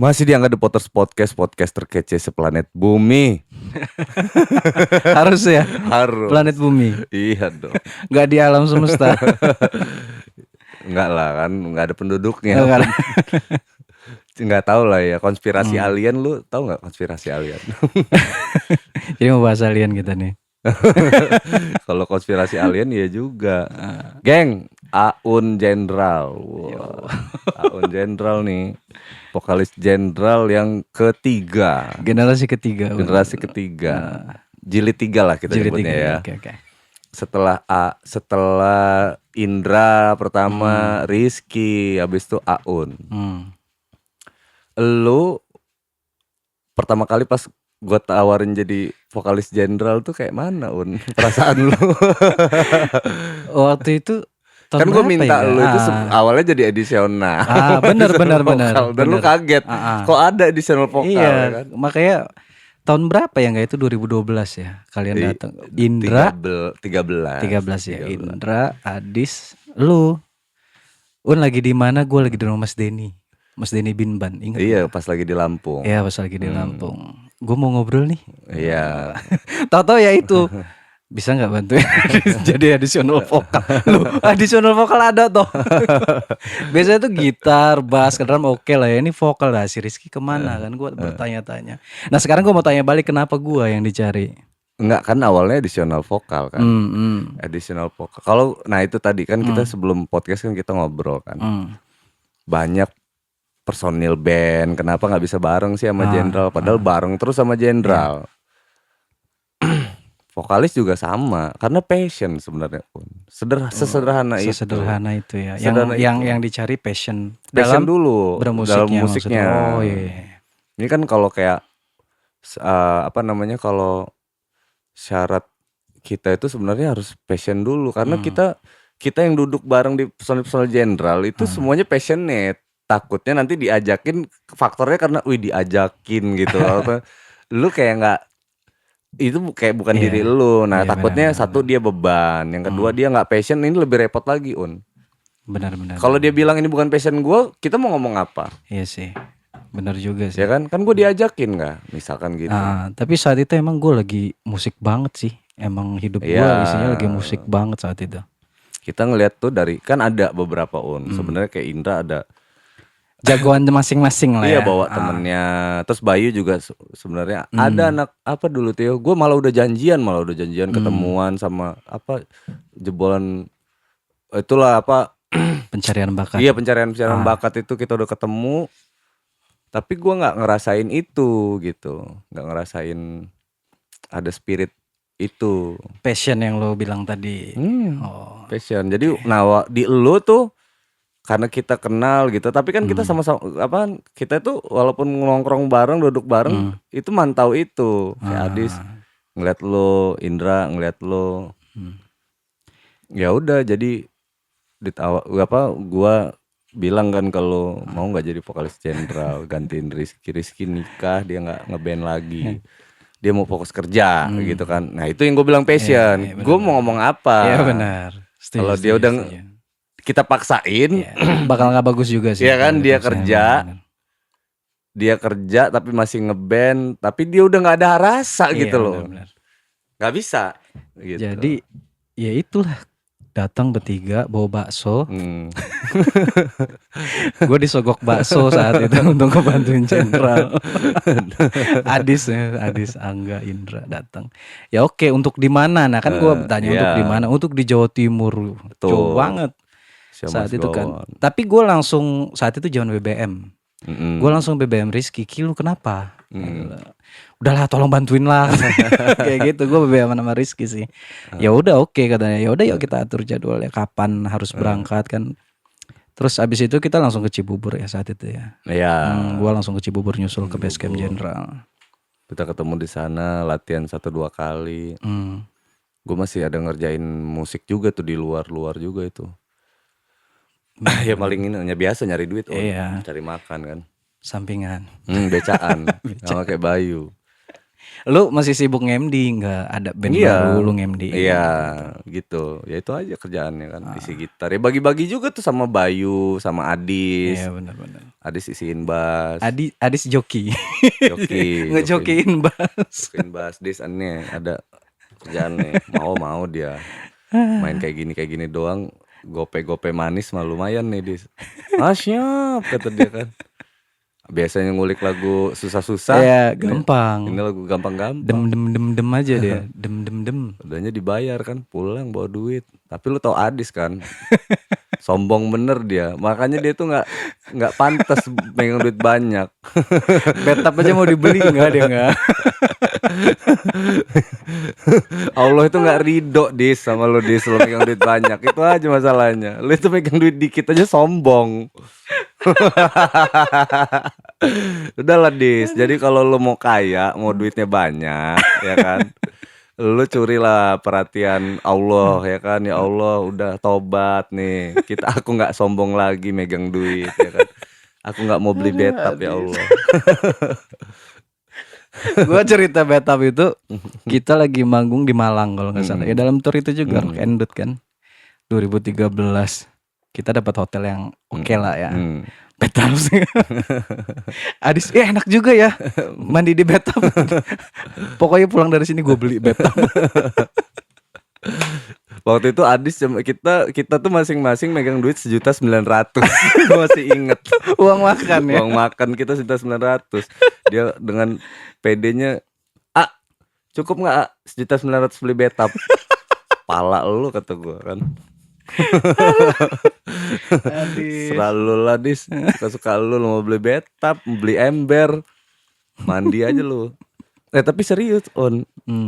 Masih di Angga The Potters Podcast, podcast terkece seplanet bumi. Harus ya, Harus. planet bumi, Iya dong. nggak di alam semesta. Enggak lah kan, enggak ada penduduknya. Nggak ada. Enggak tahu lah ya, konspirasi alien, lu tahu nggak konspirasi alien? Jadi mau bahas alien kita nih. Kalau konspirasi alien ya juga. Geng, Aun Jenderal. Wow. Aun Jenderal nih. Vokalis Jenderal yang ketiga. Generasi ketiga. Generasi ketiga. Jilid 3 lah kita Jilid nyebutnya 3 ya. Oke. Setelah Indra pertama, Rizky, habis itu Aun. Lu pertama kali pas gue tawarin jadi vokalis Jenderal tuh kayak mana, Un? Perasaan lu? Waktu itu Kan gue minta lu itu awalnya jadi edisional. Bener. Dan lu kaget. Kok ada edisional vokal? Iya, Ya kan? makanya tahun berapa ya nggak itu 2012 ya kalian datang. Indra 13 ya. Indra, Adis, lu. Un lagi di mana? Gue lagi di rumah Mas Denny Binban. Ingat? Iya, pas lagi di Lampung. Iya, pas lagi di Lampung. Gue mau ngobrol nih. Iya. Tahu-tahu ya itu. Bisa nggak bantuin jadi additional vokal? Lu additional vokal ada toh. Biasanya tuh gitar, bass, drum oke lah ya. Ini vokal lah, si Rizky kemana kan? Gue bertanya-tanya. Nah sekarang gue mau tanya balik, kenapa gue yang dicari? Enggak, kan awalnya additional vokal kan. Additional vokal. Kalau nah itu tadi kan kita sebelum podcast kan kita ngobrol kan. Banyak personil band, kenapa nggak bisa bareng sih sama Jenderal? Padahal bareng terus sama Jenderal. Vokalis juga sama, karena passion sebenarnya pun. Sesederhana itu. Sesederhana itu ya. Yang dicari passion dalam dulu dalam musiknya. Oh iya. Ini kan kalau kayak kalau syarat kita itu sebenarnya harus passion dulu, karena kita yang duduk bareng di personil Jenderal itu semuanya passionate. Takutnya nanti diajakin, faktornya karena diajakin gitu. Lu kayak nggak, itu kayak bukan diri lu. Nah takutnya benar. Satu dia beban, yang kedua dia nggak passion, ini lebih repot lagi, Un. Benar. Kalau dia bilang ini bukan passion gue, kita mau ngomong apa? Iya sih, benar juga sih. Ya kan gue diajakin nggak, misalkan gitu. Tapi saat itu emang gue lagi musik banget sih. Emang hidup gue isinya lagi musik banget saat itu. Kita ngeliat tuh dari, kan ada beberapa, Un. Sebenarnya kayak Indra ada jagoan masing-masing lah ya. Iya, bawa temennya. Terus Bayu juga sebenarnya ada anak apa dulu Tio. Gue malah udah janjian ketemuan sama jebolan itulah pencarian bakat. Iya, pencarian bakat itu kita udah ketemu. Tapi gue nggak ngerasain itu gitu, nggak ngerasain ada spirit itu. Passion yang lo bilang tadi. Passion. Jadi di lo tuh, karena kita kenal gitu, tapi kan kita sama-sama kita tuh walaupun nongkrong bareng, duduk bareng, itu mantau itu. Kayak Adis ngeliat lo, Indra ngeliat lo. Ya udah, jadi gua bilang kan kalau mau nggak jadi vokalis Jenderal, gantiin Rizky nikah, dia nggak ngeband lagi. Dia mau fokus kerja gitu kan. Nah, itu yang gue bilang passion. Gue mau ngomong apa? Iya benar. Kalau dia udah kita paksain, bakal nggak bagus juga sih. Iya kan, dia kerja tapi masih ngeband, tapi dia udah nggak ada rasa gitu loh. Nggak bisa. Gitu. Jadi ya itulah, datang bertiga bawa bakso. Gue disogok bakso saat itu untuk ngebantuin Jenderal. Adis, Angga, Indra datang. Ya oke, untuk di mana? Nah kan gue tanya untuk di mana? Untuk di Jawa Timur. Jauh banget. Saat itu kan. Tapi gue langsung, saat itu zaman BBM. Gue langsung BBM Rizky, lu kenapa? Udahlah, tolong bantuin lah. Kayak gitu. Gue BBM sama Rizky sih. Ya udah oke katanya. Ya udah yuk kita atur jadwalnya kapan harus berangkat kan. Terus abis itu kita langsung ke Cibubur ya saat itu ya. Iya. Gue langsung ke Cibubur nyusul ke base camp Jenderal. Kita ketemu di sana, latihan 1-2 kali. Gue masih ada ngerjain musik juga tuh di luar juga itu. Ya paling ini biasa nyari duit, iya. Cari makan kan. Sampingan. Becaan. Sama kayak Bayu. Lu masih sibuk nge-MD, nggak ada band baru Iya, lu nge-MD-in iya gitu. gitu. Ya itu aja kerjaannya kan, isi gitar. Ya bagi-bagi juga tuh sama Bayu, sama Iya Adis. benar-benar. Adis isiin bass, Adis joki. jokiin, Ngejokiin bass. jokiin bass. Dis aneh ada kerjaan nih. Mau dia main kayak gini doang. Gope-gope manis mah lumayan nih Dis. Ah siap kata dia kan. Biasanya ngulik lagu susah-susah. Ya Ini gampang. lagu gampang-gampang. Dem aja dia. Dem. Udahnya dibayar kan, pulang bawa duit. Tapi lu tau Adis kan, sombong bener dia. Makanya dia tuh nggak pantas megang duit banyak. Betap aja mau dibeli nggak dia nggak. Allah itu nggak ridho Dis sama lu Dis, lu megang duit banyak. Itu aja masalahnya. Lu itu megang duit dikit aja sombong. Udahlah Dis. Jadi kalau lu mau kaya, mau duitnya banyak, ya kan? Lu curilah perhatian Allah ya kan, ya Allah udah tobat nih, aku nggak sombong lagi megang duit ya kan, aku nggak mau beli betap ya Allah. Gua cerita Betap itu kita lagi manggung di Malang kalau nggak salah. Ya dalam tour itu juga Rock and Dut kan. 2013 kita dapat hotel yang oke lah ya. Betap sih. Adis, enak juga ya mandi di Betap. Pokoknya pulang dari sini gue beli Betap. Waktu itu Adis kita tuh masing-masing megang duit 1.900.000. Gue masih inget. Uang makan ya. Uang makan kita 1.900.000. Dia dengan PD-nya, cukup nggak 1.900.000 beli betap? Pala lu kata gue kan. Selalu lah Dis, suka-suka lu mau beli betap, beli ember, mandi aja lu. Tapi serius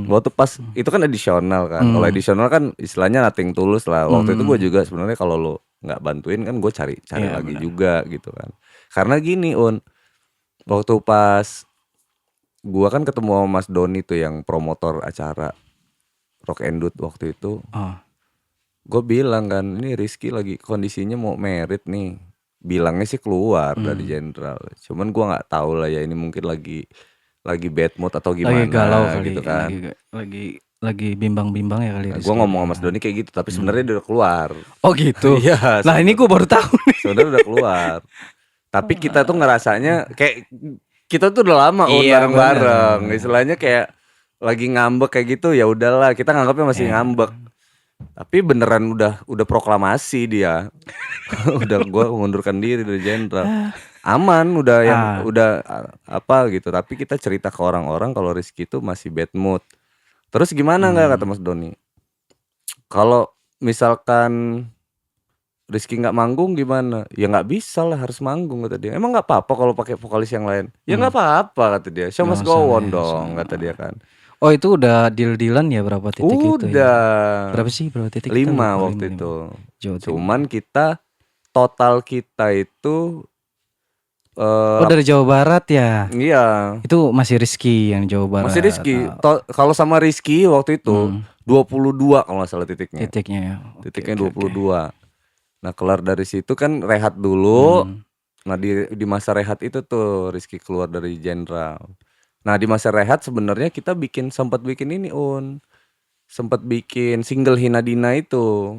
waktu pas itu kan edisional kan. Kalau edisional kan istilahnya nothing tulus lah. Waktu itu gue juga sebenarnya kalau lu nggak bantuin kan gue cari lagi bener. Juga gitu kan. Karena gini waktu pas gue kan ketemu sama Mas Doni tuh yang promotor acara Rock and Dut waktu itu. Gue bilang kan, ini Rizky lagi kondisinya mau merit nih. Bilangnya sih keluar dari Jenderal. Cuman gue nggak tahu lah ya, ini mungkin lagi bad mood atau gimana, lagi galau kali, gitu kan. Lagi bimbang-bimbang ya kali. Gue ngomong sama Mas Doni kayak gitu, tapi sebenarnya dia udah keluar. Oh gitu. Iya. Nah ini gue baru tahu nih. Sebenarnya udah keluar. Tapi kita tuh ngerasanya kayak kita tuh udah lama bareng-bareng. Istilahnya kayak lagi ngambek kayak gitu, ya udahlah, kita nganggapnya masih ngambek. Tapi beneran udah proklamasi dia. Udah gue mengundurkan diri dari Jenderal. Aman udah udah apa gitu. Tapi kita cerita ke orang-orang kalau Rizky itu masih bad mood. Terus gimana nggak kata Mas Doni? Kalau misalkan Rizky nggak manggung gimana? Ya nggak bisa lah, harus manggung kata dia. Emang nggak apa-apa kalau pakai vokalis yang lain? Ya nggak apa-apa kata dia. Show must go on dong kata dia kan. Oh itu udah deal-dealan ya berapa titik itu ya? Udah. Berapa sih berapa titik? 5 waktu itu. Cuman kita total kita itu dari Jawa Barat ya? Iya. Itu masih Rizky yang Jawa Barat. Masih Rizky. Kalau sama Rizky waktu itu 22 kalau nggak salah titiknya. Titiknya ya. Titiknya 22. Nah keluar dari situ kan rehat dulu. Nah di masa rehat itu tuh Rizky keluar dari Jenderal. Nah di masa rehat sebenarnya kita sempat bikin ini sempat bikin single Hina Dina itu.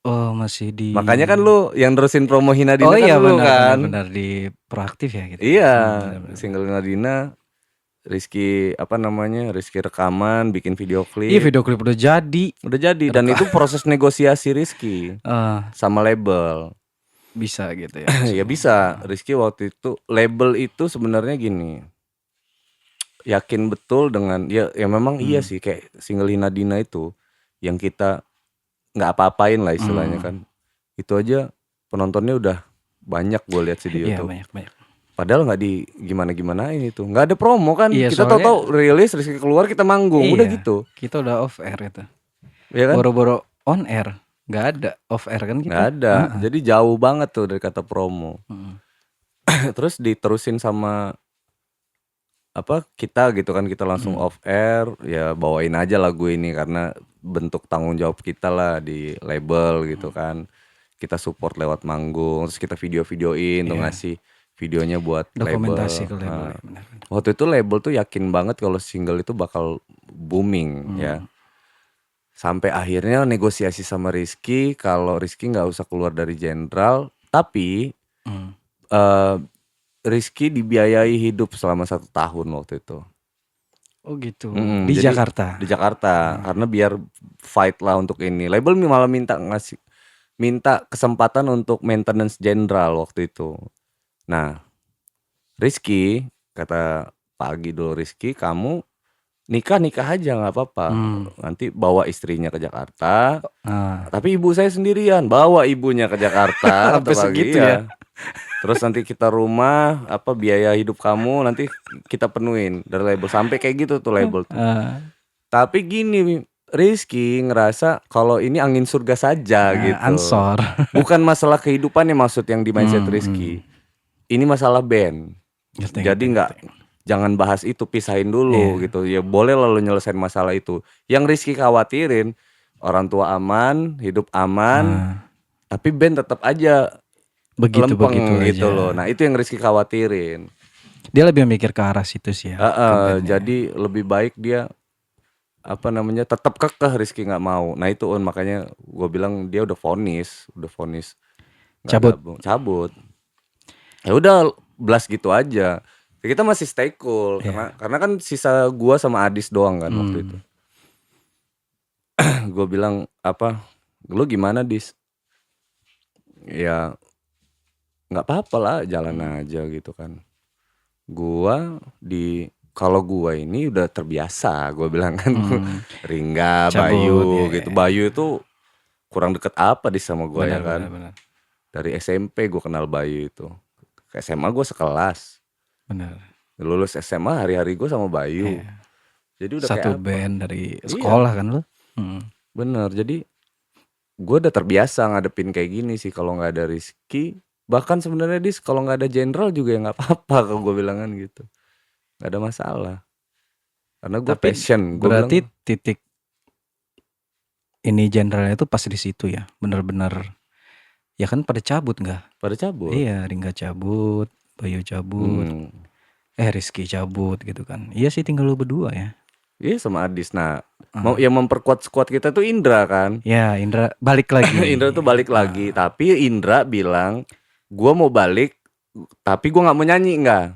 Oh masih di. Makanya kan lu yang nerusin promo Hina Dina kan lu kan. Benar di proaktif ya gitu. Iya, single Hina Dina, Rizky Rizky rekaman, bikin video klip. Iya video klip udah jadi dan itu proses negosiasi Rizky sama label. Bisa gitu ya. Ya bisa. Rizky waktu itu label itu sebenarnya gini. Yakin betul dengan ya memang iya sih kayak single Hina Dina itu yang kita nggak apa-apain lah istilahnya kan. Itu aja penontonnya udah banyak gue lihat sih di YouTube. Iya banyak. Padahal nggak di gimana-gimanain itu, nggak ada promo kan. Iya, kita tahu rilis Rizky keluar kita manggung udah gitu. Kita udah off air itu. Iya kan? Boro-boro on air, nggak ada off air kan kita. Nggak ada. Jadi jauh banget tuh dari kata promo. Terus diterusin sama kita gitu kan, kita langsung off air, ya bawain aja lagu ini karena bentuk tanggung jawab kita lah di label gitu kan. Kita support lewat manggung, terus kita video-videoin tuh ngasih videonya buat Dokumentasi label. ke label Nah, ya, benar. waktu itu label tuh yakin banget kalau single itu bakal booming ya. Sampai akhirnya negosiasi sama Rizky kalau Rizky nggak usah keluar dari Jenderal, tapi Hmm. Rizky dibiayai hidup selama 1 tahun waktu itu. Oh gitu. Di Jadi Jakarta. di Jakarta karena biar fight lah untuk ini. Label malah minta kesempatan untuk maintenance Jenderal waktu itu. Nah, Rizky kata pagi dulu, Rizky kamu nikah aja nggak apa-apa. Nanti bawa istrinya ke Jakarta. Nah, Tapi ibu saya sendirian, bawa ibunya ke Jakarta. sampai Kata pagi, segitu iya. ya. Terus nanti kita rumah, biaya hidup kamu nanti kita penuhin dari label. Sampai kayak gitu tuh label tuh. Tapi gini, Rizky ngerasa kalau ini angin surga saja gitu. Ansor. Bukan masalah kehidupan yang maksud yang di mindset Rizky. Ini masalah band. Jadi jangan bahas itu, pisahin dulu gitu. Ya boleh lalu nyelesain masalah itu. Yang Rizky khawatirin, orang tua aman, hidup aman, tapi band tetap aja lempeng gitu aja. loh. Nah itu yang Rizky khawatirin. Dia lebih mikir ke arah situ sih ya. Jadi lebih baik dia tetap kekeh Rizky nggak mau. Nah itu makanya gue bilang dia udah vonis cabut. Ya udah blast gitu aja. Kita masih stay cool karena kan sisa gue sama Adis doang kan waktu itu. Gue bilang lu gimana Dis? Ya nggak apa-apa lah, jalan aja gitu kan. Kalau gua ini udah terbiasa, gue bilang kan. Ringga, Cabut, Bayu ya. gitu. Bayu itu kurang deket apa Dis sama gue ya kan. Benar. Dari SMP gue kenal Bayu itu. Ke SMA gue sekelas. Benar. Lulus SMA hari-hari gue sama Bayu. Jadi udah satu kayak band dari sekolah kan lo. Bener, jadi gue udah terbiasa ngadepin kayak gini sih kalau nggak ada Rizky. Bahkan sebenarnya Dis kalau nggak ada Jenderal juga ya nggak apa-apa kalau gue bilangan gitu, nggak ada masalah. Karena gue passion. Berarti titik ini Jenderalnya itu pas di situ ya, bener-bener. Ya kan pada cabut nggak? Pada cabut. Iya, Ringga cabut, Bayu cabut, Rizky cabut gitu kan. Iya sih tinggal lu berdua ya. Iya sama Adis. Nah, yang memperkuat squad kita tuh Indra kan. Ya Indra balik lagi. Indra tuh balik lagi. Tapi Indra bilang, gue mau balik, tapi gue nggak mau nyanyi nggak.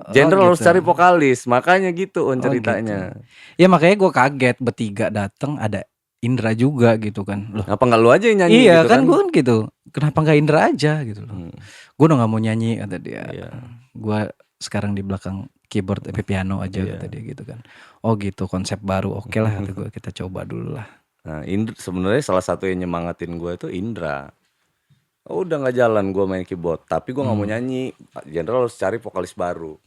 Jenderal harus cari vokalis, makanya gitu ceritanya. Gitu. Ya makanya gue kaget bertiga datang ada Indra juga gitu kan. Loh, kenapa nggak lu aja yang nyanyi? Iya gitu kan gue gitu. Kenapa nggak Indra aja gitu loh. Gue udah nggak mau nyanyi kata dia. Gue sekarang di belakang keyboard piano aja kata dia gitu kan. Oh gitu, konsep baru. Oke lah kata gue, kita coba dulu lah. Nah Indra sebenarnya salah satu yang nyemangatin gue itu Indra. Udah nggak jalan gue main keyboard, tapi gue nggak mau nyanyi. Jenderal harus cari vokalis baru.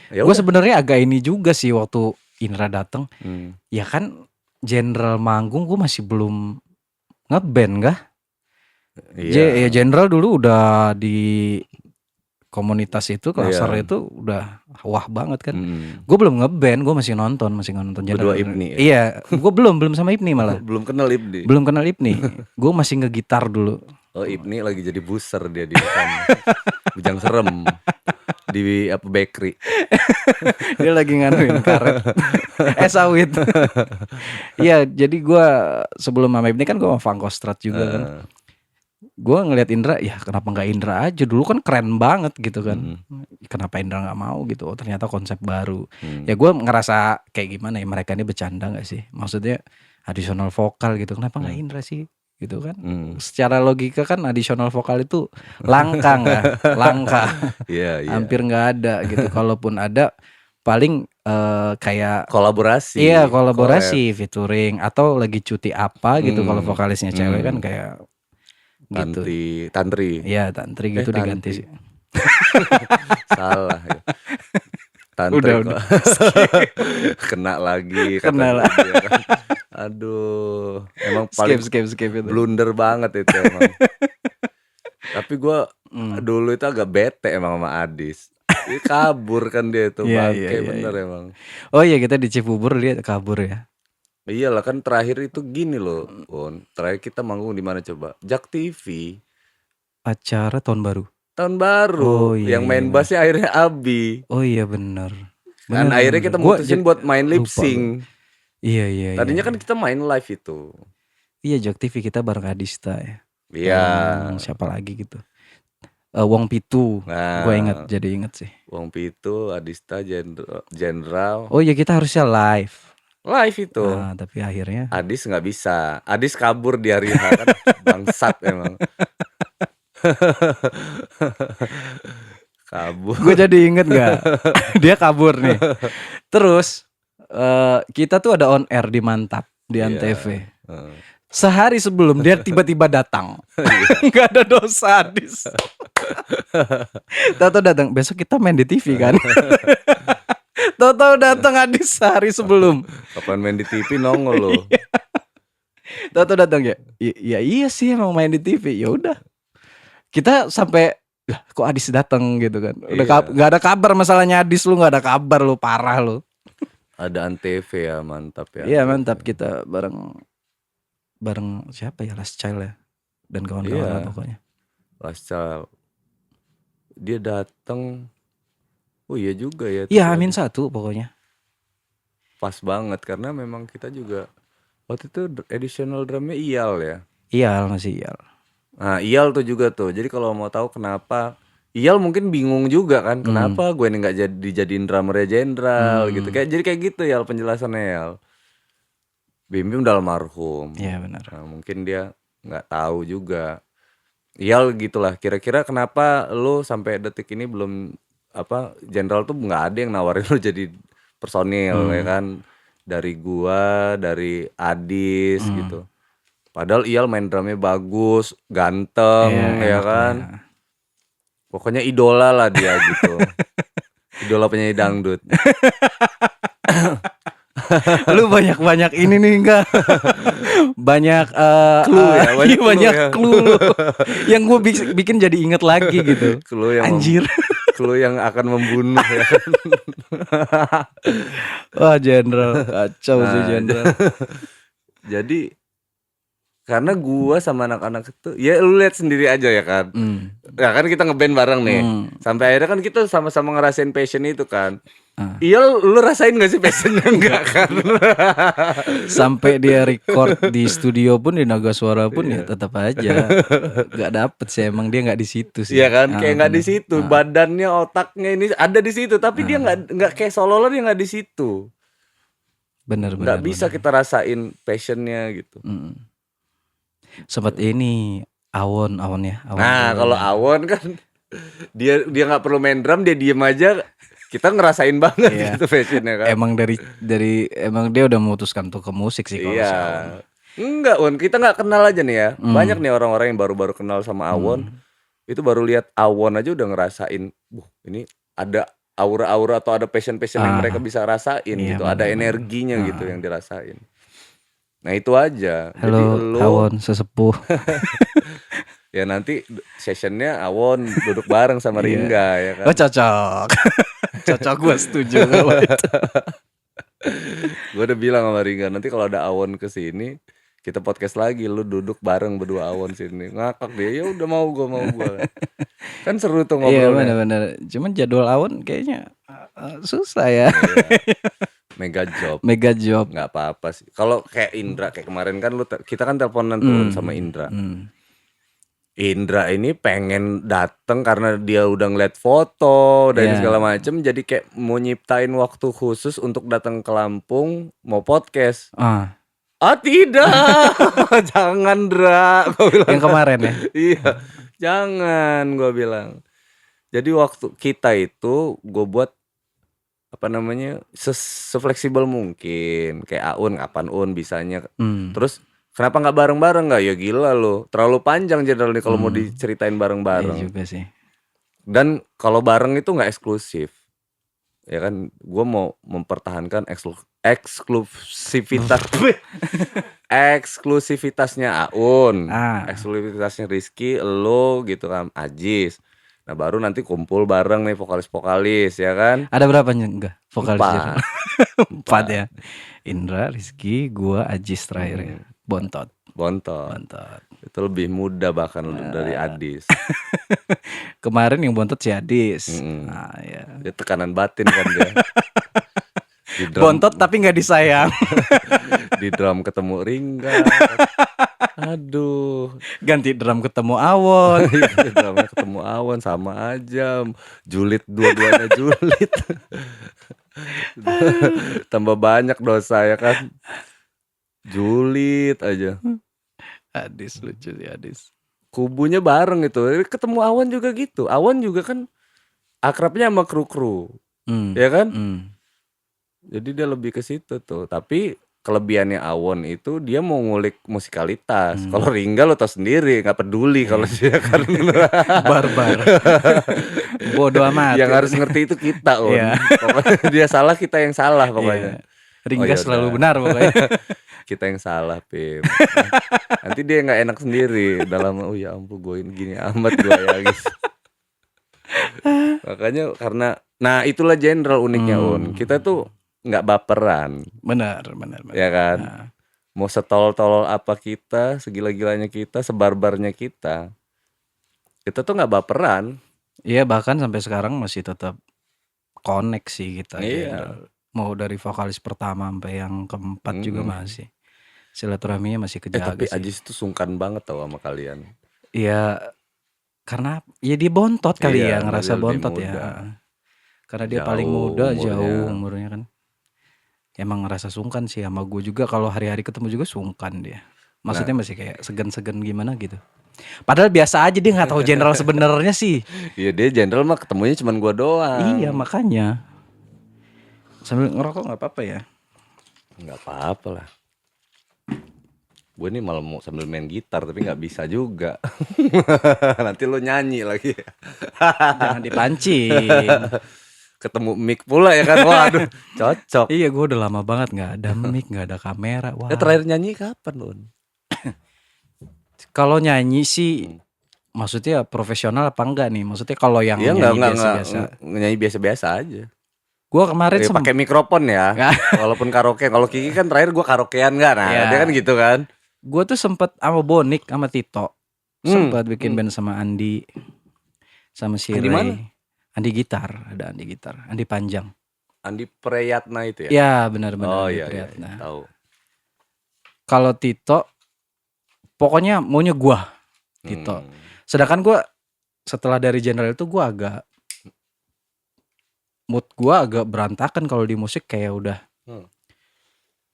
Gue sebenarnya agak ini juga sih waktu Indra datang. Ya kan Jenderal manggung gue masih belum ngeband kah? Iya. Jenderal dulu udah di komunitas itu, Klasar itu udah wah banget kan. Gue belum ngeband, gue masih nonton Berdua Ibni. Iya, gue belum sama Ibni malah. Belum kenal Ibni. Gue masih ngegitar dulu. Oh Ibni lagi jadi booster dia di sana. Bujang Serem di bakery. Dia lagi nganuin karet. Sawit. Iya, jadi gue sebelum sama Ibni kan gue sama Fangkostrat juga kan. Gue ngeliat Indra, ya kenapa nggak Indra aja, dulu kan keren banget gitu kan. Kenapa Indra nggak mau gitu? Oh, ternyata konsep baru. Ya gue ngerasa kayak gimana ya, mereka ini bercanda nggak sih? Maksudnya additional vokal gitu, kenapa nggak Indra sih? Gitu kan. Secara logika kan additional vokal itu langka nggak? Langka. Hampir nggak ada gitu. Kalaupun ada paling kayak kolaborasi. Iya, kolaborasi, featuring atau lagi cuti apa gitu. Kalau vokalisnya cewek kan kayak gitu. Tantri. Iya, Tantri gitu diganti sih. Salah ya. Tantri udah. Kena lagi. Aduh, emang paling skip itu. Blunder banget itu emang. Tapi gue dulu itu agak bete emang sama Adis. Dia kabur kan dia itu, bangke bener emang. Oh iya, kita di Cibubur dia kabur ya. Iyalah kan terakhir itu gini loh, terakhir kita manggung di mana coba? Jak TV. Acara tahun baru. tahun baru. Oh iya Yang iya main benar. bassnya akhirnya Abi. Oh iya benar. Kan Benar akhirnya benar. kita Gua mutusin buat main lip lupa gua. sync. Iya iya iya Tadinya kan iya. kita main live itu. Iya Jok TV kita bareng Adista ya. Iya. Bareng siapa lagi gitu. Wong Pitu. Gue ingat Nah, jadi inget sih. Wong Pitu, Adista, Jenderal. Oh iya kita harusnya live. Live itu. Tapi akhirnya Adis nggak bisa. Adis kabur di hari H kan. Bangsat emang. Kabur. gue jadi inget gak? Dia kabur nih. Terus kita tuh ada on air di Mantap di Antv. Heeh. Sehari sebelum dia tiba-tiba datang. Gak ada dosa Adis. Tahu datang. Besok kita main di TV kan. Tahu datang Adis sehari sebelum. Kapan main di TV nongol lo. Tahu datang ya. Iya sih emang main di TV. Ya udah. Kita sampai lah kok Adis datang gitu kan. Udah Iya. nggak ada kabar masalahnya Adis, lu nggak ada kabar, lu parah lu. Ada Antv ya, mantap ya. Iya mantap, kita bareng siapa ya, Last Child ya dan kawan-kawan lah Iya. pokoknya. Last Child. Dia datang. Oh iya juga ya. Iya tapi Amin 1 pokoknya. pas banget karena memang kita juga waktu itu additional drumnya Iyal ya. Iyal masih Iyal. Nah Iyal tuh juga tuh. Jadi kalau mau tahu kenapa Iyal mungkin bingung juga kan. Kenapa gue ini gak dijadiin drummernya Jenderal gitu. Jadi kayak gitu Yal penjelasannya Yal. Bim Bim udah almarhum. Iya benar. Nah, mungkin dia gak tahu juga. Iyal gitulah. Kira-kira kenapa lu sampai detik ini belum Jenderal tuh gak ada yang nawarin lu jadi personil ya kan. Dari gua, dari Adis gitu. Padahal Iyal main drumnya bagus, ganteng ya enak kan. lah. Pokoknya idola lah dia gitu. Idola penyanyi dangdut. Lu banyak ini nih enggak? Banyak Clue ya, banyak clue banyak ya. clue lu. Yang gue bikin jadi inget lagi gitu. Clue yang Anjir. Clue yang akan membunuh ya kan. Wah Jenderal kacau sih Jenderal. Jadi karena gua sama anak-anak itu ya lu lihat sendiri aja ya kan. Ya kan kita ngeband bareng nih. Sampai akhirnya kan kita sama-sama ngerasain passion itu kan. Iya lu rasain gak sih passionnya? Enggak kan. Sampai dia record di studio pun, di Naga Suara pun ya tetap aja gak dapet sih, emang dia gak di situ sih. Iya kan, kayak nggak di situ, badannya, otaknya ini ada di situ, tapi dia nggak kayak sololer, dia nggak di situ. Bener. Nggak bisa kita rasain passionnya gitu. Sempat ini Awon ya. Nah kalau Awon kan dia nggak perlu main drum, dia diem aja, kita ngerasain banget gitu passionnya kan. Emang dari emang dia udah memutuskan untuk ke musik sih kalau si Awon. Iya. Enggak Won, kita nggak kenal aja nih ya. Banyak nih orang-orang yang baru-baru kenal sama Awon. Itu baru lihat Awon aja udah ngerasain, ini ada aura-aura atau ada passion yang mereka bisa rasain gitu. Ada energinya gitu yang dirasain. Nah itu aja. Halo jadi Awon sesepuh. Ya nanti sessionnya Awon duduk bareng sama Ringga ya kan. Oh cocok. Cocok, gue setuju kalau itu. Gue udah bilang sama Ringga, nanti kalau ada Awon kesini kita podcast lagi, lu duduk bareng berdua Awon sini. Ngakak dia, ya udah mau gue. Kan seru tuh ngobrolnya. Iya benar-benar. Cuman jadwal Awon kayaknya susah ya. Mega job. Nggak apa-apa sih. Kalau kayak Indra, kayak kemarin kan kita kan teleponan tuh sama Indra. Indra ini pengen dateng karena dia udah ngeliat foto dan segala macem, jadi kayak mau nyiptain waktu khusus untuk datang ke Lampung mau podcast. Tidak, jangan Dra, gua bilang. Yang kemarin ya. Iya, jangan, gua bilang. Jadi waktu kita itu gue buat sefleksibel mungkin, kayak Aun kapan Un bisanya. Terus kenapa nggak bareng-bareng? Nggak, ya gila lo, terlalu panjang Jenderal nih kalau mau diceritain bareng-bareng. Iya juga sih. Dan kalau bareng itu nggak eksklusif, ya kan? Gue mau mempertahankan eksklusivitasnya Aun, eksklusivitasnya Rizky, lo gitu kan, Ajis. Nah baru nanti kumpul bareng nih vokalis ya kan. Ada berapa enggak vokalis? 4 ya. Indra, Rizky, gua, Ajis terakhir ya. Bontot. Itu lebih muda bahkan dari Adis. Kemarin yang bontot si Adis. Mm-mm. Nah, ya. Dia tekanan batin kan dia. Di drum, Bontot tapi nggak disayang. di drum ketemu Ringga. Aduh. Ganti drum ketemu Awon. Di drumnya ketemu Awan sama aja. Julid, dua-duanya julid. Tambah banyak dosa ya kan. Julid aja. Adis lucu sih Adis. Kubunya bareng itu. Ketemu Awan juga gitu. Awan juga kan akrabnya sama kru-kru. Ya kan? Jadi dia lebih ke situ tuh. Tapi kelebihannya Awon itu dia mau ngulik musikalitas. Kalau Ringga lo tau sendiri, nggak peduli kalau dia kan barbar. Bodoh amat. Yang harus ngerti itu kita, On. Iya. Pokoknya dia salah, kita yang salah pokoknya. Ringga yaudah. selalu benar pokoknya. Kita yang salah, Pim. Nanti dia nggak enak sendiri. Dalam oh ya ampun gue gini amat gue ya guys. Makanya karena nah itulah general uniknya, On. Kita tuh nggak baperan. Benar. Ya kan? Nah. Mau setolol-tolol apa kita, segila-gilanya kita, sebarbarnya kita tuh nggak baperan. Iya, bahkan sampai sekarang masih tetap koneksi kita. Iya. Mau dari vokalis pertama sampai yang keempat juga masih. Silaturahminya masih kejaga tapi sih. Ajis tuh sungkan banget tau sama kalian. Iya, karena ya dia bontot kali Iya, ya, ngerasa dia lebih bontot muda. ya. Karena dia Jauh paling muda, umurnya. jauh umurnya kan. Emang ngerasa sungkan sih sama gue juga, kalau hari-hari ketemu juga sungkan dia. Maksudnya masih kayak segan-segan gimana gitu. Padahal biasa aja, dia nggak tahu general sebenarnya sih. Iya, dia general mah ketemunya cuman gua doang. Iya, makanya. Sambil ngerokok nggak apa-apa ya? Nggak apa-apa lah. Gue nih malah mau sambil main gitar tapi nggak bisa juga. Nanti lo nyanyi lagi. Jangan dipancing. Ketemu mic pula ya kan. Waduh, cocok. Iya, gue udah lama banget nggak ada mic, nggak ada kamera. Wah. Terakhir nyanyi kapan, Lun? Kalau nyanyi sih, maksudnya profesional apa enggak nih? Maksudnya kalau yang Iya, nyanyi nggak biasa-biasa. nyanyi biasa-biasa aja. Gue kemarin Pakai mikrofon ya. Walaupun karaoke. Kalau Kiki kan terakhir gue karaokean nggak? Nah, Iya. dia kan gitu kan. Gue tuh sempet sama Bonik sama Tito sempat bikin band sama Andi, sama si Andi Ray. mana? Andi gitar, ada Andi gitar, Andi Panjang. Andi Preyatna itu ya? Ya benar-benar. Oh Andi iya, Priyatna. tahu. Kalau Tito, pokoknya maunya gua Tito. Sedangkan gua setelah dari General itu gua agak mood gua agak berantakan kalau di musik, kayak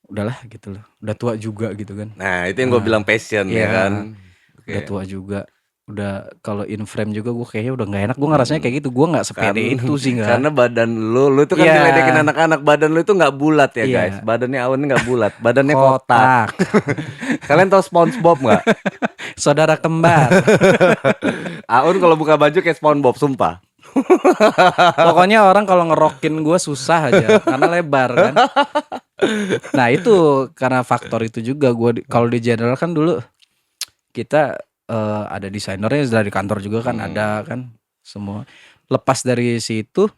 udahlah gitu loh. Udah tua juga gitu kan. Nah, itu yang gue bilang passion ya kan. Udah tua juga. Udah kalau in frame juga gue kayaknya udah nggak enak. Gue ngerasanya kayak gitu. Gue nggak sepede itu sih nggak. Karena badan lu tuh kan diledekin anak-anak. Badan lu itu nggak bulat ya guys. Badannya Awan nggak bulat. Badannya kotak. Kalian tahu SpongeBob nggak? Saudara kembar. Aun kalau buka baju kayak SpongeBob, sumpah. Pokoknya orang kalau ngerokin gue susah aja karena lebar kan. Nah itu karena faktor itu juga. Gue kalau di General kan dulu kita ada desainernya dari kantor juga kan, ada kan semua. Lepas dari situ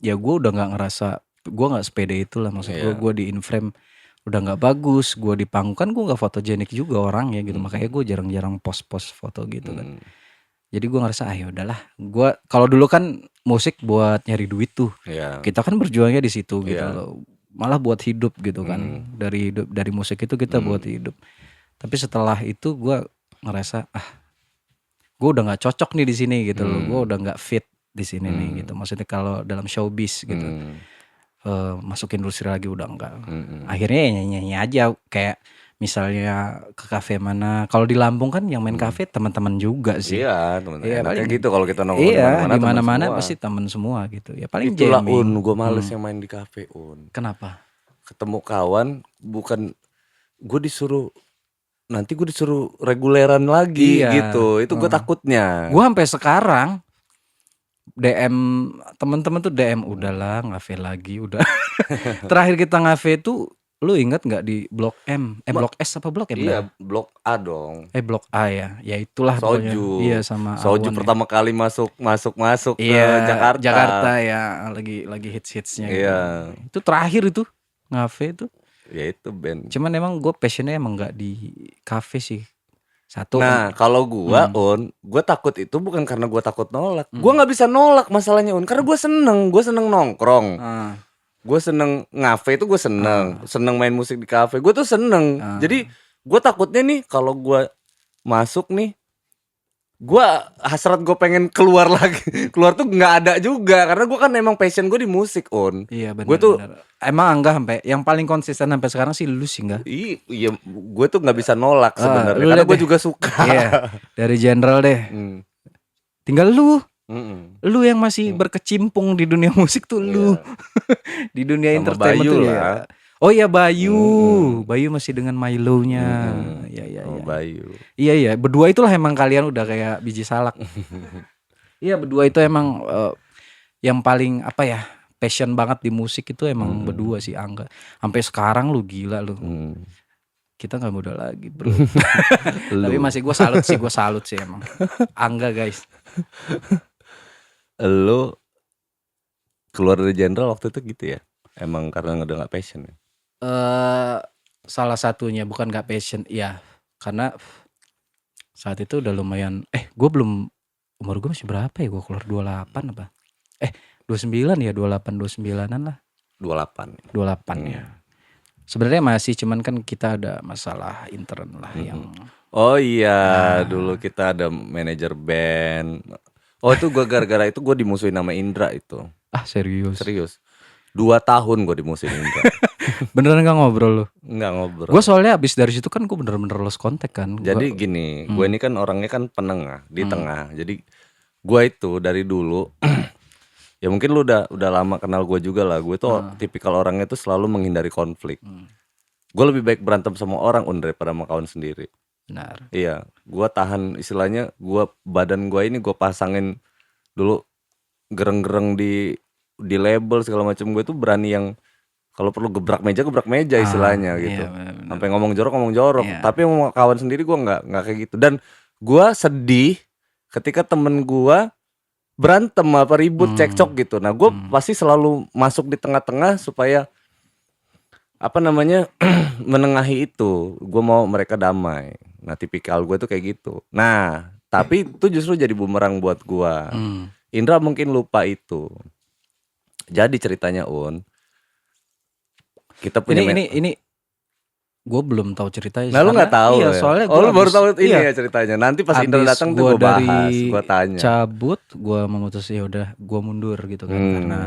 ya gue udah nggak ngerasa, gue nggak sepede itu lah. Maksud gue di in frame udah nggak bagus. Gue di panggung kan gue nggak fotogenik juga orang ya gitu. Makanya gue jarang-jarang post foto gitu kan. Jadi gue ngerasa ya udahlah. Gue kalau dulu kan musik buat nyari duit tuh. Kita kan berjuangnya di situ gitu loh. Malah buat hidup gitu kan. Dari musik itu kita buat hidup. Tapi setelah itu gue ngerasa gue udah nggak cocok nih di sini gitu loh. Gue udah nggak fit di sini nih gitu. Maksudnya kalau dalam showbiz gitu. Masuk industri lagi udah enggak. Akhirnya ya nyanyi aja, kayak misalnya ke kafe mana. Kalau di Lampung kan yang main kafe teman-teman juga sih. Iya, teman-teman. Iya, Enaknya paling gitu kalau kita nongkrong di mana-mana pasti teman semua gitu. Ya paling itulah jamming. gue males yang main di kafe, Kenapa? Ketemu kawan bukan gue disuruh reguleran lagi gitu. Itu gue takutnya. Gue sampai sekarang DM teman-teman tuh DM udahlah ngafe lagi udah. Terakhir kita ngafe tuh lu ingat nggak di Blok M? Blok S apa Blok M? Iya, Blok A dong. Blok A ya. Ya itulah Soju. pokoknya. Iya sama Soju Awon pertama kali masuk ke Jakarta. Jakarta ya, lagi hits-hitsnya gitu. Iya. Itu terakhir itu ngafe itu. Ya itu band. Cuman emang gue passionnya emang nggak di kafe sih. Satu Nah, kalau gua gua takut itu bukan karena gua takut nolak. Gua nggak bisa nolak masalahnya karena gua seneng nongkrong. ah, Gue seneng ngafe itu gue seneng main musik di kafe. Gue tuh seneng. Jadi gue takutnya nih kalau gue masuk nih, gue hasrat gue pengen keluar lagi. Keluar tuh nggak ada juga karena gue kan emang passion gue di musik iya Gue tuh benar. Emang Angga sampai yang paling konsisten sampai sekarang sih lu sih enggak? iya gue tuh nggak bisa nolak sebenarnya Lu karena liat gue deh. juga suka. Iya, dari Jenderal deh. Hmm. Tinggal lu. Mm-mm. Lu yang masih berkecimpung di dunia musik tuh lu. Di dunia Sama entertainment Bayu tuh lah. ya. Oh iya Bayu. Bayu masih dengan Milo-nya. Iya iya Sama iya. Bayu. Iya iya, berdua itulah emang kalian udah kayak biji salak. Iya, berdua itu emang yang paling apa ya? Passion banget di musik itu emang berdua sih Angga. Sampai sekarang lu gila lu. Kita nggak muda lagi, bro. Tapi masih gue salut sih emang. Angga guys. Lu keluar dari Jenderal waktu itu gitu ya? Emang karena udah nggak passion ya? Salah satunya bukan gak passion, ya karena saat itu udah lumayan. Gue belum, umur gue masih berapa ya? Gue keluar 28 apa? 29 ya, 28 29-an lah. 28 ya. Sebenarnya masih, cuman kan kita ada masalah intern lah yang. Oh iya, dulu kita ada manajer band. Oh itu gue gara-gara itu gue dimusuhin sama Indra itu. Serius. 2 tahun gue dimusuhin Indra. Beneran gak ngobrol lu? Nggak ngobrol. Gue soalnya abis dari situ kan gue bener-bener lost contact kan. Jadi gini, gue ini kan orangnya kan penengah di tengah. Jadi gue itu dari dulu ya mungkin lu udah lama kenal gue juga lah. Gue tuh tipikal orangnya tuh selalu menghindari konflik. Gue lebih baik berantem sama orang daripada sama kawan sendiri. Benar. Iya, gue tahan istilahnya, badan gue ini gue pasangin dulu gereng-gereng di label segala macam. Gue tuh berani yang kalau perlu gebrak meja istilahnya gitu. Iya, Sampai ngomong jorok. Iya. Tapi sama kawan sendiri gue nggak kayak gitu. Dan gue sedih ketika temen gue berantem apa ribut cekcok gitu. Nah gue pasti selalu masuk di tengah-tengah supaya apa namanya menengahi itu. Gue mau mereka damai. Nah tipikal gue tuh kayak gitu. Nah tapi itu justru jadi bumerang buat gue. Indra mungkin lupa itu. Jadi ceritanya kita punya ini gue belum tahu ceritanya. Nah lu nggak tahu iya, ya? soalnya lu baru tahu ini iya, ya ceritanya. Nanti pas Indra datang tuh gue bahas, gue tanya. Cabut, gue memutus ya udah, gue mundur gitu kan karena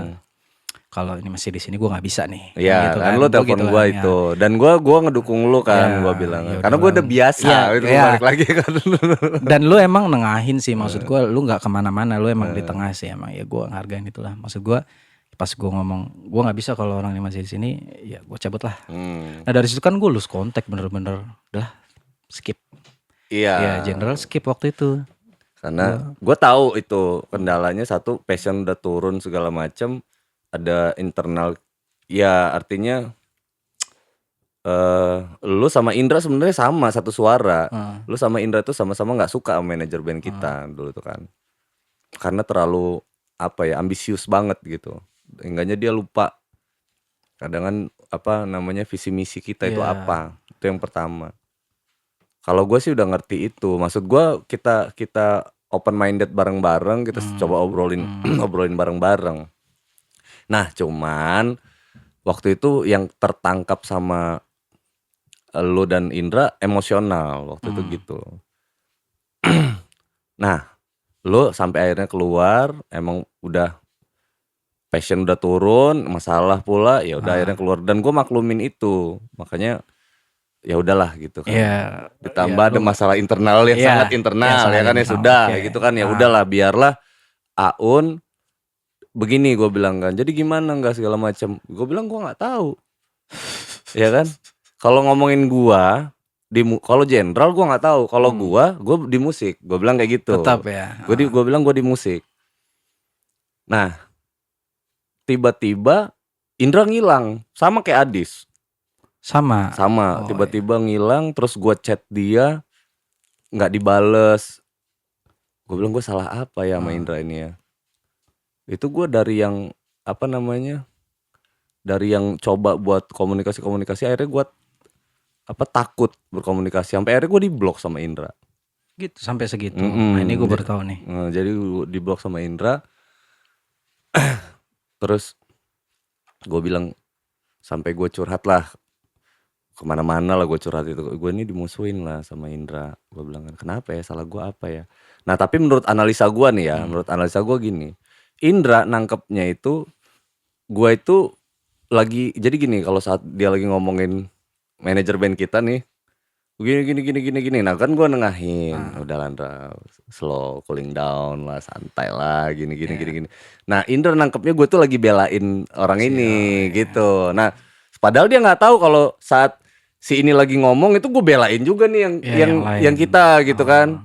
kalau ini masih di sini gue nggak bisa nih. Iya gitu kan lu telepon gitu gue kan, itu dan gue ngedukung lu kan, gue bilang ya karena gue udah biasa itu balik lagi kan. Dan lu emang nengahin sih, maksud gue lu nggak kemana-mana, lu emang di tengah sih emang, ya gue ngargain itulah. Maksud gue pas gue ngomong gue nggak bisa kalau orang ini masih di sini, ya gue cabut lah. Nah dari situ kan gue lose kontak bener-bener, udah skip. Iya. Ya Jenderal skip waktu itu. Karena gue tahu itu kendalanya, satu passion udah turun segala macem, ada internal, ya artinya lu sama Indra sebenarnya sama satu suara. Lu sama Indra tuh sama-sama nggak suka sama manajer band kita dulu tuh kan, karena terlalu apa ya, ambisius banget gitu. Enggaknya dia lupa kadang kan apa namanya visi misi kita itu apa. Itu yang pertama. Kalau gue sih udah ngerti itu. Maksud gue kita open minded bareng-bareng, kita coba obrolin bareng-bareng. Nah cuman waktu itu yang tertangkap sama lu dan Indra emosional waktu itu gitu. Nah lu sampai akhirnya keluar, emang udah passion udah turun, masalah pula, ya udah akhirnya keluar, dan gue maklumin itu, makanya ya udahlah gitu kan. Ditambah ada masalah internal yang sangat internal ya kan, ya sudah gitu kan, ya udahlah biarlah Aun begini, gue bilang kan, jadi gimana nggak segala macam, gue bilang gue nggak tahu ya kan. Kalau ngomongin gue kalau Jenderal gue nggak tahu, kalau gue di musik, gue bilang kayak gitu. Tetap ya. Gue bilang gue di musik. Nah tiba-tiba Indra ngilang, sama kayak Adis. Sama. Tiba-tiba ngilang, terus gue chat dia nggak dibales. Gue bilang gue salah apa ya sama Indra ini ya. Itu gue dari yang apa namanya, dari yang coba buat komunikasi akhirnya gue takut berkomunikasi, sampai akhirnya gue diblok sama Indra. Gitu sampai segitu. Nah ini gue baru tahu nih. Jadi di blok sama Indra. Terus gue bilang sampai gue curhat lah kemana-mana lah, gue curhat itu, gue ini dimusuhin lah sama Indra. Gue bilang kan kenapa ya, salah gue apa ya. Nah tapi menurut analisa gue nih ya, menurut analisa gue gini, Indra nangkepnya itu gue itu lagi, jadi gini, kalau saat dia lagi ngomongin manajer band kita nih, gini. Nah kan gue nengahin, udah Landra, slow, cooling down lah, santai lah, gini. Nah Indra nangkepnya gue tuh lagi belain orang ini gitu. Nah padahal dia nggak tahu kalau saat si ini lagi ngomong itu gue belain juga nih yang kita gitu kan.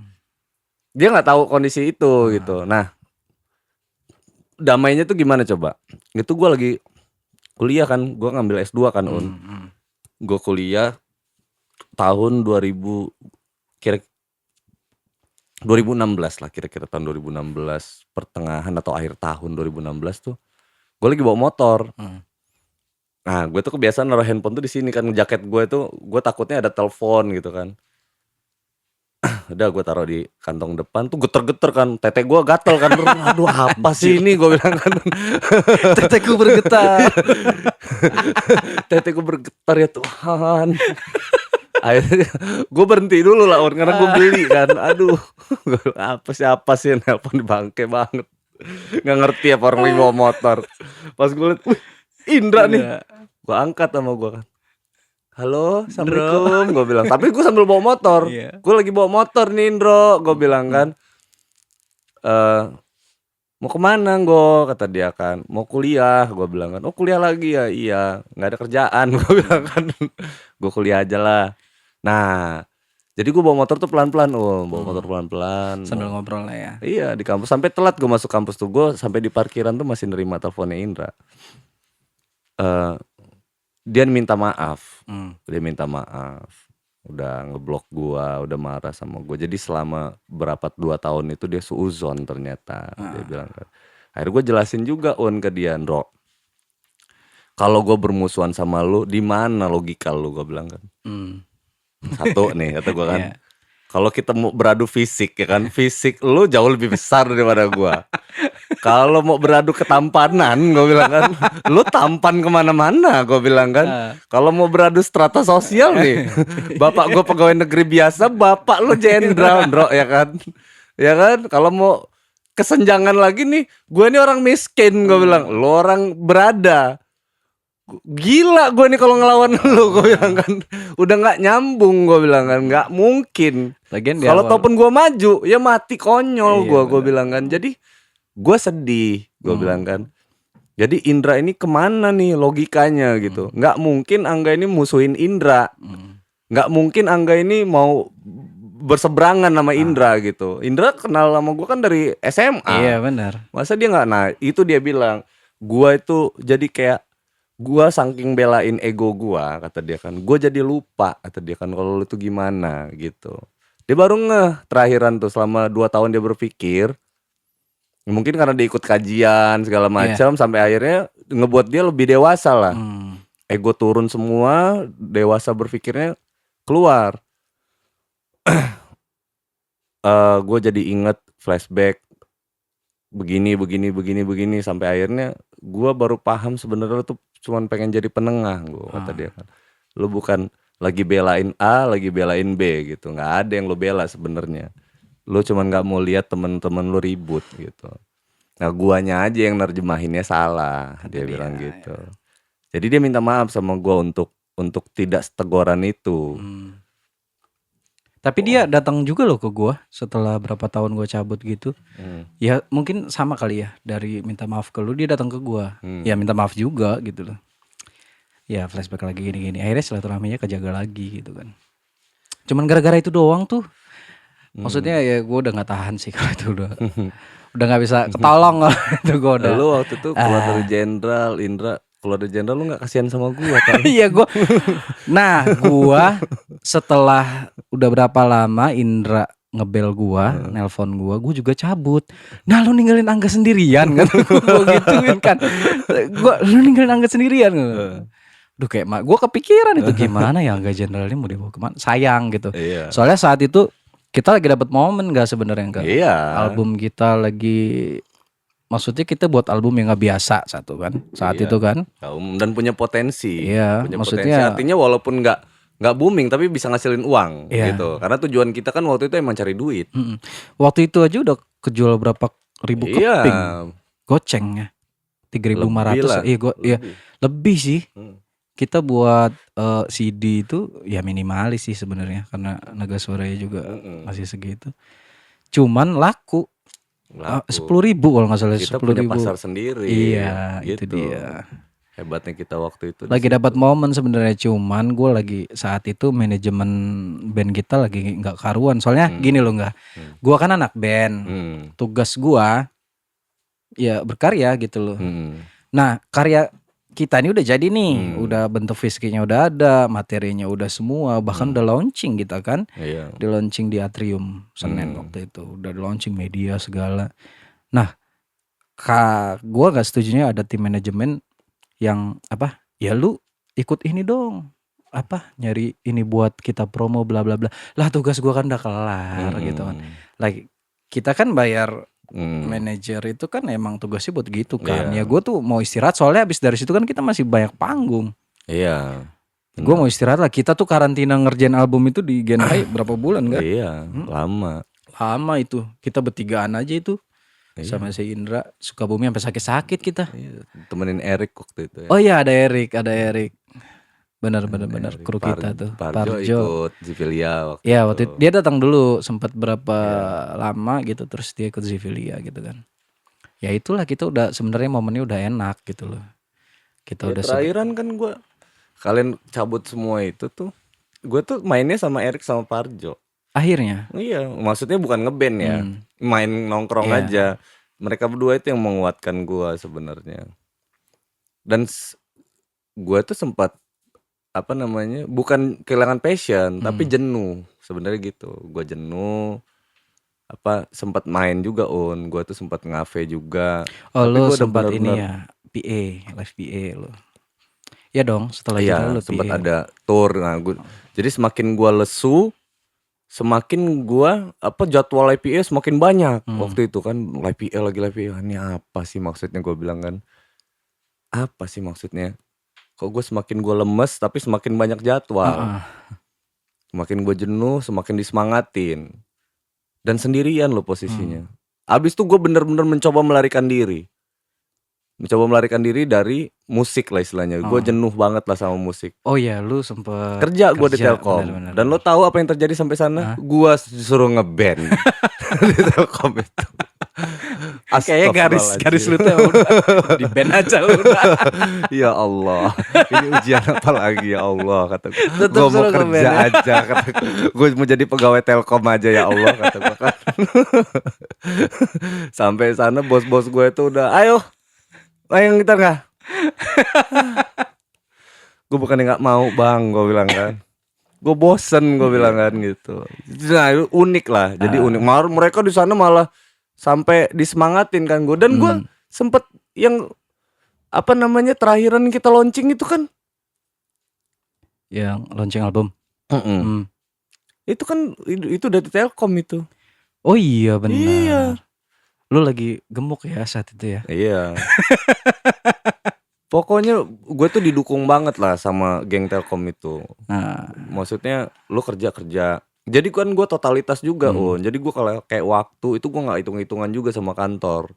Dia nggak tahu kondisi itu gitu. Nah damainya tuh gimana coba? Itu gue lagi kuliah kan, gue ngambil S2 kan gue kuliah tahun 2016 lah, kira-kira tahun 2016 pertengahan atau akhir tahun 2016 tuh gue lagi bawa motor. Nah gue tuh kebiasaan naruh handphone tuh di sini kan, jaket gue tuh gue takutnya ada telepon gitu kan. Udah gue taruh di kantong depan tuh, geter-geter kan, tete gue gatel kan. Aduh apa sih ini, gue bilang kan. Teteku bergetar. Teteku bergetar ya Tuhan. Akhirnya gue berhenti dulu lah karena gue beli kan. Aduh apa sih yang nelpon, di bangke banget, nggak ngerti apa orang lagi bawa motor. Pas gue liat, wih Indra nih, gue angkat sama gue kan, halo assalamualaikum gue bilang, tapi gue sambil bawa motor. Gue lagi bawa motor nih Indro, gue bilang kan, mau kemana gue, kata dia kan, mau kuliah. Gue bilang kan, oh kuliah lagi ya, iya nggak ada kerjaan. Gue bilang kan, gue kuliah aja lah. Nah jadi gue bawa motor tuh pelan-pelan, bawa motor pelan-pelan sambil ngobrol lah ya. Iya di kampus, sampai telat gue masuk kampus tuh. Gue sampai di parkiran tuh masih nerima teleponnya Indra. Dia minta maaf. Dia minta maaf, udah ngeblok gua, udah marah sama gua. Jadi selama 2 tahun itu dia suuzon ternyata. Dia bilang kan. Akhirnya gue jelasin juga ke dia, Ndro, kalau gue bermusuhan sama lu, di mana logika lu, gue bilang kan. Satu nih kata gue kan, kalau kita mau beradu fisik ya kan, fisik lu jauh lebih besar daripada gue. Kalau mau beradu ketampanan, gue bilang kan, lu tampan kemana-mana, gue bilang kan. Kalau mau beradu strata sosial nih, bapak gue pegawai negeri biasa, bapak lu jenderal, Ndro, ya kan. Ya kan, kalau mau kesenjangan lagi nih, gue ini orang miskin, gue bilang, lu orang berada. Gila gue nih kalau ngelawan lu, gue bilang kan, udah nggak nyambung, gue bilang kan, nggak mungkin. Kalau ataupun gue maju, ya mati konyol, gue bilang kan. Jadi gue sedih, gue bilang kan. Jadi Indra ini kemana nih logikanya gitu? Nggak mungkin Angga ini musuhin Indra, nggak mungkin Angga ini mau berseberangan sama Indra gitu. Indra kenal sama gue kan dari SMA. Iya benar. Masa dia nggak? Nah itu dia bilang, gue itu jadi kayak, gue saking belain ego gue, kata dia kan, gue jadi lupa, kata dia kan, kalau lu tuh gimana gitu. Dia baru ngeh terakhiran tuh, selama 2 tahun dia berpikir. Mungkin karena dia ikut kajian segala macam, sampai akhirnya ngebuat dia lebih dewasa lah. Ego turun semua, dewasa berpikirnya keluar. Gue jadi inget flashback begini sampai akhirnya gue baru paham sebenarnya tuh cuman pengen jadi penengah, gue kata dia kan. Lu bukan lagi belain A, lagi belain B gitu. Nggak ada yang lu bela sebenarnya. Lu cuman nggak mau lihat temen-temen lu ribut gitu. Nah guanya aja yang nerjemahinnya salah, dia bilang gitu. Jadi dia minta maaf sama gue untuk tidak seteguran itu. Tapi dia datang juga loh ke gua setelah berapa tahun gua cabut gitu. Ya mungkin sama kali ya, dari minta maaf ke lu dia datang ke gua. Ya minta maaf juga gitu loh. Ya flashback lagi gini-gini. Akhirnya silaturahminya kejaga lagi gitu kan. Cuman gara-gara itu doang tuh. Maksudnya ya gua udah nggak tahan sih kalau itu udah nggak bisa ketolong kalau itu gua udah. Lu waktu itu keluar dari jenderal, Indra keluar dari jenderal, lu nggak kasihan sama gua kan? Iya gua. Nah gua setelah udah berapa lama Indra ngebel gua, nelpon gua juga cabut. Nah lu ninggalin Angga sendirian kan? Gua gituin kan. Lu ninggalin Angga sendirian. Duh kayak gua kepikiran itu, gimana ya Angga jenderal ini mau dibawa kemana? Sayang gitu. Soalnya saat itu Kita lagi dapat momen nggak sebenarnya nggak? Iya. Album kita lagi, maksudnya kita buat album yang nggak biasa satu kan saat Iya. itu kan. Dan punya potensi. Iya, Punya potensi. maksudnya Artinya walaupun nggak booming tapi bisa ngasilin uang Iya. gitu. Karena tujuan kita kan waktu itu emang cari duit. waktu itu aja udah kejual berapa ribu Iya. keping goceng ya, 3.500. Iya, lebih sih. Kita buat CD itu ya minimalis sih sebenarnya karena Naga Suaranya juga masih segitu. Cuman laku 10.000 kalau nggak salah. Kita 10.000 punya pasar sendiri. Iya, gitu. itu dia. Hebatnya kita waktu itu. Lagi dapat momen sebenarnya, cuman gue lagi saat itu manajemen band kita lagi nggak karuan. Soalnya gini loh nggak, gue kan anak band, tugas gue ya berkarya gitu loh. Nah karya kita ini udah jadi nih, udah bentuk fisiknya udah ada, materinya udah semua, bahkan udah launching kita kan, di launching di Atrium Senen waktu itu, udah launching media segala. Nah, gue gak setujunya ada tim manajemen yang apa? Ya lu ikut ini dong, apa nyari ini buat kita promo bla bla bla. Lah tugas gue kan udah kelar gitu kan. Like kita kan bayar manajer itu kan emang tugasnya buat gitu kan. Ya gue tuh mau istirahat soalnya habis dari situ kan kita masih banyak panggung. Iya. Gue mau istirahat lah. Kita tuh karantina ngerjain album itu di Genhai berapa bulan kan? Iya, lama. Lama itu. Kita bertigaan aja itu. Sama si Indra Sukabumi sampai sakit-sakit kita. Iya, temenin Erik waktu itu ya. Oh iya ada Erik. Benar kru kita tuh. Parjo ikut Zivilia waktu ya itu. waktu itu dia datang dulu sempat berapa lama gitu, terus dia ikut Zivilia gitu kan. Ya itulah, kita udah sebenarnya momennya udah enak gitu loh. Kita udah terakhiran kan kalian cabut semua itu tuh. Gue tuh mainnya sama Erik sama Parjo. Akhirnya. Iya, maksudnya bukan ngeband ya. Main nongkrong aja. Mereka berdua itu yang menguatkan gue sebenarnya. Dan gue tuh sempat bukan kehilangan passion tapi jenuh sebenarnya gitu. Gue jenuh, sempat main juga gue tuh sempat ngafe juga. Oh tapi lo gua udah sempat ini bener-bener- ya live PA lo. Ya dong setelah Iya, kita lo sempat PA. ada tour. Nah, jadi semakin gue lesu, semakin gue jadwal live PA semakin banyak. Waktu itu kan live PA ini apa sih maksudnya, gue bilang kan, apa sih maksudnya? Kok gue semakin gue lemes tapi semakin banyak jadwal. Semakin gue jenuh semakin disemangatin. Dan sendirian lo posisinya. Abis itu gue bener-bener mencoba melarikan diri. Dari musik lah istilahnya. Gue jenuh banget lah sama musik. Oh iya, lu sempet Kerja gue di Telkom. bener-bener. Dan lo tahu apa yang terjadi sampai sana? Gue disuruh ngeband di Telkom itu. Kayaknya garis lu tuh udah di band aja lu udah. Ya Allah, ini ujian apa lagi ya Allah, kata gue. Tetep Gue mau suruh kerja ngeband ya. aja, kata gue mau jadi pegawai Telkom aja ya Allah, kata gue kan. Sampai sana bos-bos gue itu udah, ayo main gitar nggak? Gue bukannya nggak mau bang, gue bilang kan. Gue bosen, gue bilang kan gitu. Nah itu unik lah, jadi unik. Mereka di sana malah sampai disemangatin kan gue. Dan gue sempet yang terakhiran kita launching itu kan, Yang launching album. itu kan itu dari Telkom itu. Oh iya benar. Iya. Lu lagi gemuk ya saat itu ya. Iya. Pokoknya gue tuh didukung banget lah sama geng Telkom itu. Nah, Maksudnya lu kerja. Jadi kan gue totalitas juga Jadi gue kalau kayak waktu itu gue nggak hitung-hitungan juga sama kantor.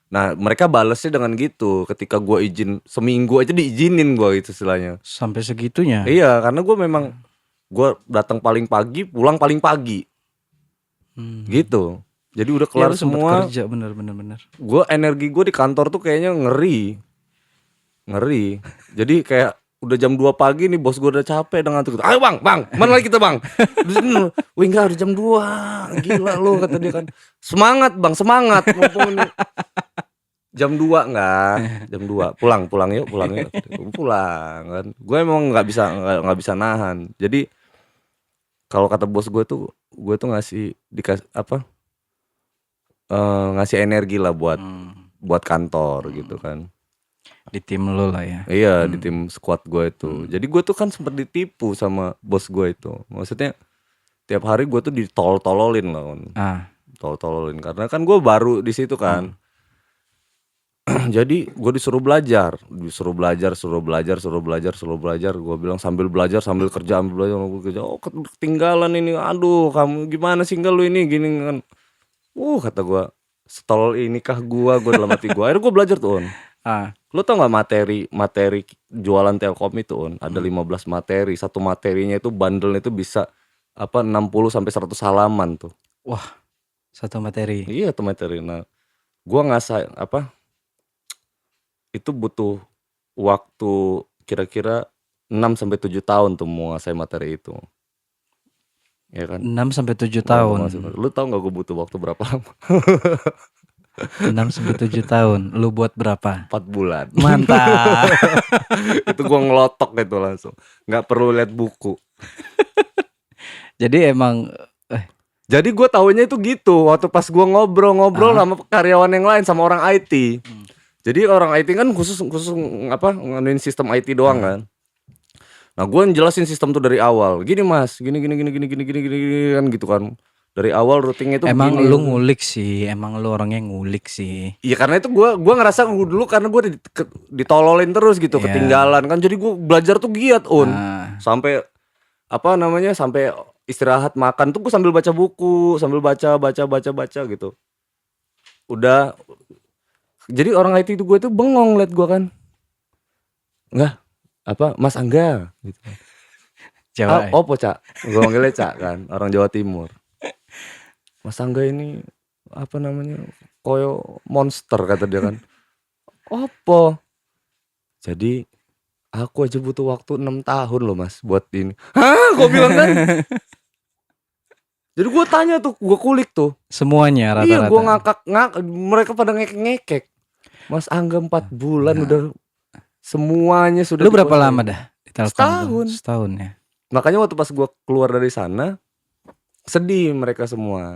Nah mereka balesnya dengan gitu. Ketika gue izin seminggu aja diizinin gue itu istilahnya. sampai segitunya. Iya, karena gue memang gue datang paling pagi, pulang paling pagi. Gitu. Jadi udah Ya, kelar lu sempet semua. kerja bener. Gue energi gue di kantor tuh kayaknya ngeri. Jadi kayak udah jam 2 pagi nih, bos gue udah capek dengan tuh. Ayo bang, mana lagi kita bang? Wih enggak, udah jam 2. Gila lu, kata dia kan. Semangat bang, semangat. Mumpung ini jam 2 enggak? Jam 2. Pulang yuk. Pulang kan. Gue emang nggak bisa nahan. Jadi kalau kata bos gue tuh ngasih ngasih energi lah buat kantor gitu kan. Di tim lu lah ya. Iya, di tim squad gue itu. Jadi gue tuh kan sempet ditipu sama bos gue itu. Maksudnya tiap hari gue tuh ditolol-tololin lah On. Tolol-tololin karena kan gue baru di situ kan. Jadi gue disuruh belajar. Gue bilang sambil belajar sambil kerja, oh ketinggalan ini, aduh kamu gimana sih enggak lu ini gini kan. Kata gue, setolol inikah gue dalam hati gue. Akhirnya gue belajar tuh On. Lu tau gak materi jualan Telkom itu On? Ada 15 materi, satu materinya itu bandelnya itu bisa 60 sampai 100 halaman tuh. Wah, satu materi. Iya tuh materi. Nah, gua ngasah itu butuh waktu kira-kira 6 sampai 7 tahun tuh mau ngasih materi itu. Ya kan? 6 sampai 7 tahun. Lu tau gak gue butuh waktu berapa lama? 6 sampai 7 tahun. Lu buat berapa? 4 bulan. Mantap. Itu gua ngelotok gitu langsung. Gak perlu lihat buku. Jadi emang Jadi gue taunya itu gitu. Waktu pas gue ngobrol sama karyawan yang lain, sama orang IT. Jadi orang IT kan khusus nganuin sistem IT doang kan. Nah gue jelasin sistem tuh dari awal. Gini mas, gini kan gitu kan. Dari awal routingnya itu emang begini. lu ngulik sih, emang lu orangnya ngulik sih. Iya karena itu gue ngerasa dulu karena gue ditololin terus gitu, ketinggalan kan. Jadi gue belajar tuh giat On. Sampai sampai istirahat makan tuh gue sambil baca buku, sambil baca gitu. Udah. Jadi orang IT itu gue tuh bengong liat gue kan. Enggak, Mas Angga gitu. Jawa. Opo Cak? Gue manggilnya Cak kan, orang Jawa Timur. Mas Angga ini koyo monster kata dia kan. Opo? Jadi aku aja butuh waktu 6 tahun loh mas buat ini. Hah? Gue bilang kan. Jadi gue tanya tuh, gue kulik tuh. Semuanya rata-rata. Iya gue ngakak, mereka pada ngekek. Mas Angga 4 bulan udah semuanya sudah. Lu berapa lama dah di Telkom? Setahun ya. Makanya waktu pas gue keluar dari sana sedih mereka semua.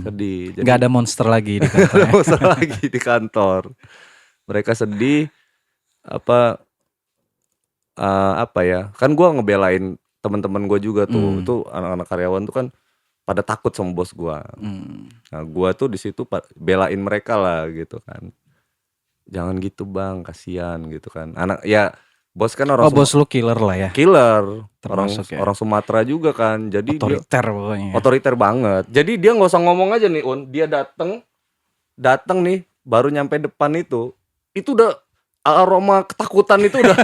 Sedih. Jadi, gak ada monster lagi di kantor. monster lagi di kantor. Mereka sedih. Kan gue ngebelain teman-teman gue juga tuh. Itu anak-anak karyawan tuh kan pada takut sama bos gue. Nah gue tuh di situ belain mereka lah gitu kan. Jangan gitu bang, kasihan gitu kan. Bos kan orang bos lu killer lah ya. Killer. Termasuk orang Sumatera juga kan. Jadi otoriter pokoknya. Otoriter banget. Jadi dia nggak usah ngomong aja nih Un. Dia datang nih baru nyampe depan itu udah aroma ketakutan itu udah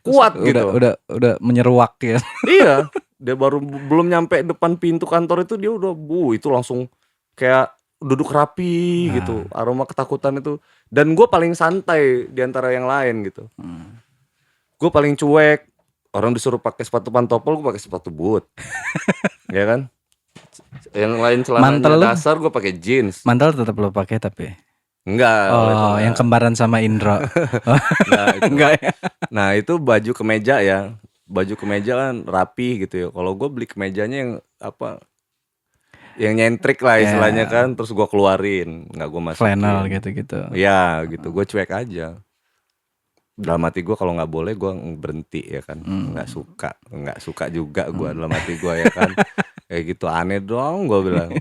kuat gitu. Udah menyeruak ya. Iya. Dia belum nyampe depan pintu kantor itu dia udah itu langsung kayak duduk rapi gitu. Aroma ketakutan itu. Dan gue paling santai di antara yang lain gitu. Gue paling cuek. Orang disuruh pakai sepatu pantopel, gue pakai sepatu boot. Ya kan? Yang lain celananya dasar, gue pakai jeans. Mantel tetap lo pakai tapi. Enggak. Yang kembaran sama Indra. Enggak ya. Nah itu baju kemeja ya. Baju kemeja kan rapi gitu ya. Kalau gue beli kemejanya yang yang nyentrik lah istilahnya kan. Terus gue keluarin. Nggak gue masukin. Flannel gitu-gitu. Ya gitu. Gue cuek aja. Dalam hati gue kalau nggak boleh gue berhenti ya kan. Nggak suka juga gue dalam hati gue ya kan. Kayak gitu aneh dong gue bilang.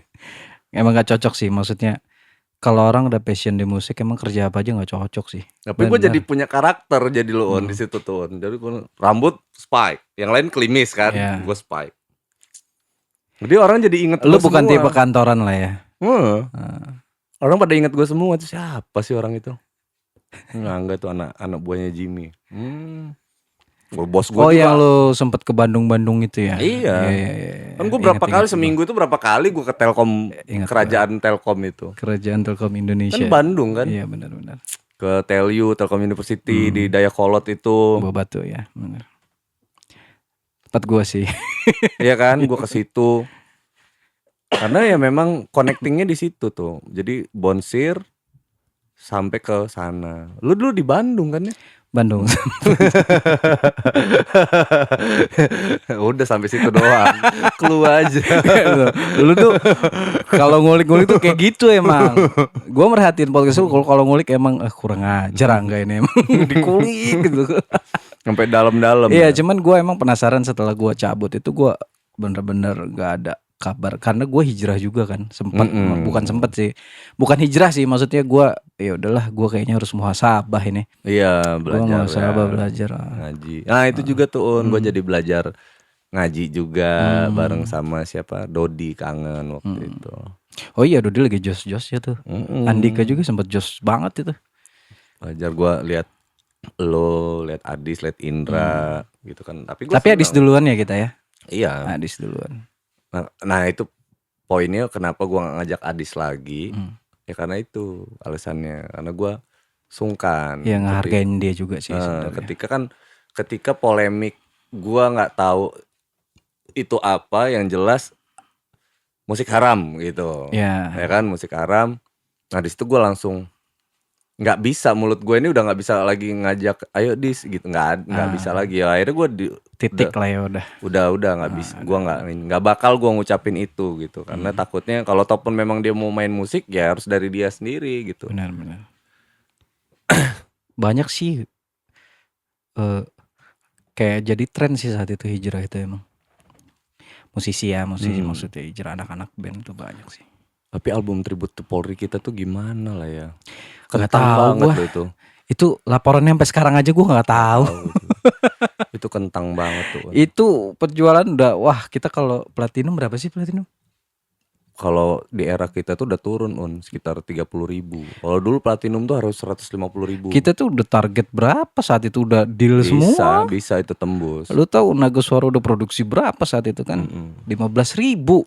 Emang gak cocok sih, maksudnya kalau orang udah passion di musik emang kerja apa aja gak cocok sih. Tapi gue jadi punya karakter jadi lo On di situ tuh On. Jadi gue rambut spike, yang lain klimis kan, gue spike. Jadi orang jadi inget lu bukan semua. Tipe kantoran lah ya. Orang pada inget gue semua tuh siapa sih orang itu? Enggak tuh anak buahnya Jimmy. Bos gue juga. Yang lu sempet ke Bandung itu ya? Iya. Kan gue berapa kali seminggu itu berapa kali gue ke Telkom, kerajaan Telkom itu. Kerajaan Telkom Indonesia. Kan Bandung kan? Iya benar. Ke TELU, Telkom University di Dayakolot itu. Buah Batu ya, benar. Tempat gue sih. Iya kan, gue ke situ. Karena ya memang connectingnya di situ tuh. Jadi Bonsir sampai ke sana. Lu dulu di Bandung kan ya? Bandung. Udah sampai situ doang. Keluar aja. Lu tuh kalau ngulik-ngulik tuh kayak gitu emang. Gua merhatiin podcast lu kalau ngulik emang kurang ajar enggak ini emang dikulik gitu. Sampai dalam-dalam. Iya, cuman gua emang penasaran setelah gua cabut itu gua bener-bener enggak ada kabar karena gue hijrah juga kan sempat Mm-mm. bukan sempat sih, bukan hijrah sih maksudnya gue ya udahlah gue kayaknya harus muhasabah ini, Iya, gue belajar ya muhasabah belajar. ngaji. Nah, itu juga tuh gue jadi belajar ngaji juga bareng sama siapa? Dodi Kangen waktu itu. Oh iya Dodi lagi jos ya tuh. Andika juga sempat jos banget itu. Belajar gue lihat lo, lihat Adis, lihat Indra gitu kan. Tapi Adis duluan ya kita ya. Iya. Adis duluan. Nah itu poinnya kenapa gue gak ngajak Adis lagi. Ya karena itu alasannya. Karena gue sungkan. Ya ngehargain dia juga sih sebenarnya. Ketika polemik gue gak tahu itu apa, yang jelas musik haram gitu. Ya kan, musik haram. Nah disitu gue langsung nggak bisa, mulut gue ini udah nggak bisa lagi ngajak ayo Dis gitu, nggak bisa lagi ya. Akhirnya gue titik lah ya udah nggak bisa, gue nggak bakal gue ngucapin itu gitu karena takutnya kalau ataupun memang dia mau main musik ya harus dari dia sendiri gitu. Benar banyak sih kayak jadi tren sih saat itu hijrah itu emang musisi maksudnya hijrah, anak-anak band tuh banyak sih. Tapi album Tribute to Polri kita tuh gimana lah ya, nggak tahu gue itu laporannya sampai sekarang aja gue nggak tahu. Itu kentang banget tuh. Itu penjualan udah wah, kita kalau platinum berapa sih platinum? Kalau di era kita tuh udah turun sekitar 30.000. Kalau dulu platinum tuh harus 150.000. Kita tuh udah target berapa saat itu, udah deal semua. Bisa itu tembus. Lu tahu Nagasuara udah produksi berapa saat itu kan? 15.000.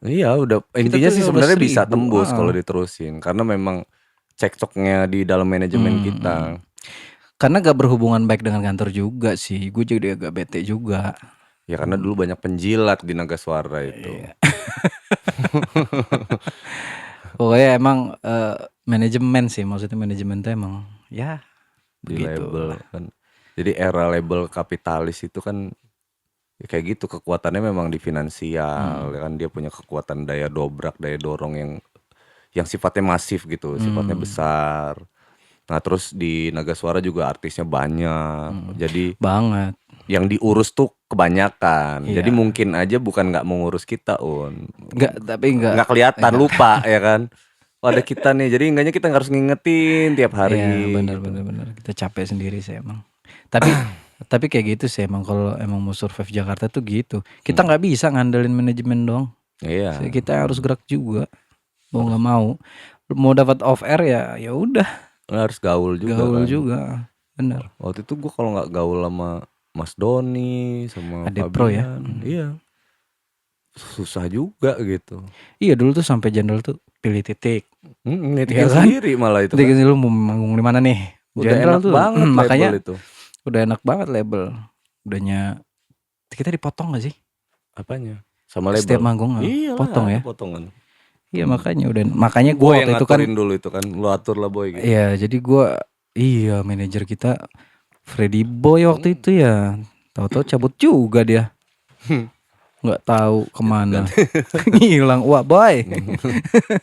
Iya udah, intinya sih sebenarnya bisa tembus kalau diterusin karena memang cekcoknya di dalam manajemen kita. Karena gak berhubungan baik dengan kantor juga sih, gue jadi agak bete juga. Ya karena dulu banyak penjilat di Nagasuara itu. Pokoknya emang manajemen sih, maksudnya manajemen tuh emang ya di begitu label kan. Jadi era label kapitalis itu kan ya kayak gitu, kekuatannya memang di finansial ya kan, dia punya kekuatan daya dobrak, daya dorong yang sifatnya masif gitu, sifatnya besar. Nah terus di Nagasuara juga artisnya banyak, jadi banget yang diurus tuh kebanyakan. Jadi mungkin aja bukan nggak mau ngurus kita nggak kelihatan, lupa ya kan. Oh, ada kita nih, jadi enggaknya kita harus ngingetin tiap hari. Benar kita capek sendiri sih emang. Tapi kayak gitu sih emang, kalau emang mau survive Jakarta tuh gitu. Kita nggak bisa ngandelin manajemen doang. Iya. Kita harus gerak juga. Mau nggak mau dapat off air ya udah. Harus gaul juga. Benar. Waktu itu gue kalau nggak gaul sama Mas Doni sama Ade Pro ya. Iya. Susah juga gitu. Iya dulu tuh sampai Jenderal tuh pilih titik. Titik sendiri malah itu. Titik lu mau manggung di mana nih? Jenderal tuh banget makanya itu. Udah enak banget label. Udahnya kita dipotong gak sih? Apanya? Sama label. Setiap manggung potong ya. Potongan. Iya makanya gue waktu itu kan dulu itu kan lu atur lah Boy gitu. Iya, jadi gue manajer kita Freddy Boy waktu itu ya. Tahu-tahu cabut juga dia. Nggak tahu kemana. Ngilang. Wah Boy.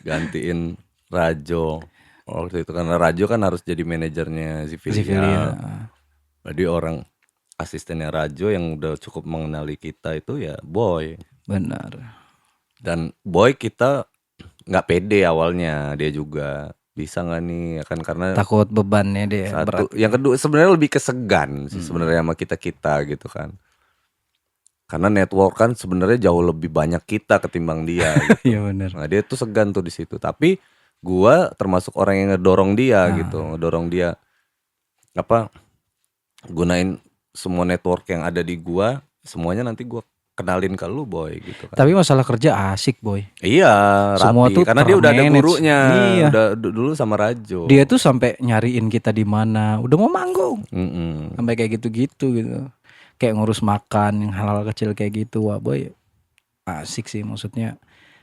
Gantiin Rajo. Waktu itu karena Rajo kan harus jadi manajernya Zivilia. Jadi orang asistennya Rajo yang udah cukup mengenali kita itu ya Boy. Benar. Dan Boy kita nggak pede awalnya, dia juga bisa nggak nih ya kan, karena takut bebannya dia satu berat. Yang kedua sebenarnya lebih kesegan sih sebenarnya sama kita gitu kan, karena network kan sebenarnya jauh lebih banyak kita ketimbang dia gitu. Iya benar. Nah dia tuh segan tuh di situ, tapi gua termasuk orang yang ngedorong dia gunain semua network yang ada di gua, semuanya nanti gua kenalin ke lu Boy gitu kan. Tapi masalah kerja asik Boy. Iya, semua rapi. tuh Karena dia udah ada gurunya. Iya. Udah dulu sama Rajo. Dia tuh sampai nyariin kita di mana, udah mau manggung. Sampai kayak gitu-gitu gitu. Kayak ngurus makan yang hal-hal kecil kayak gitu. Wah Boy asik sih, maksudnya.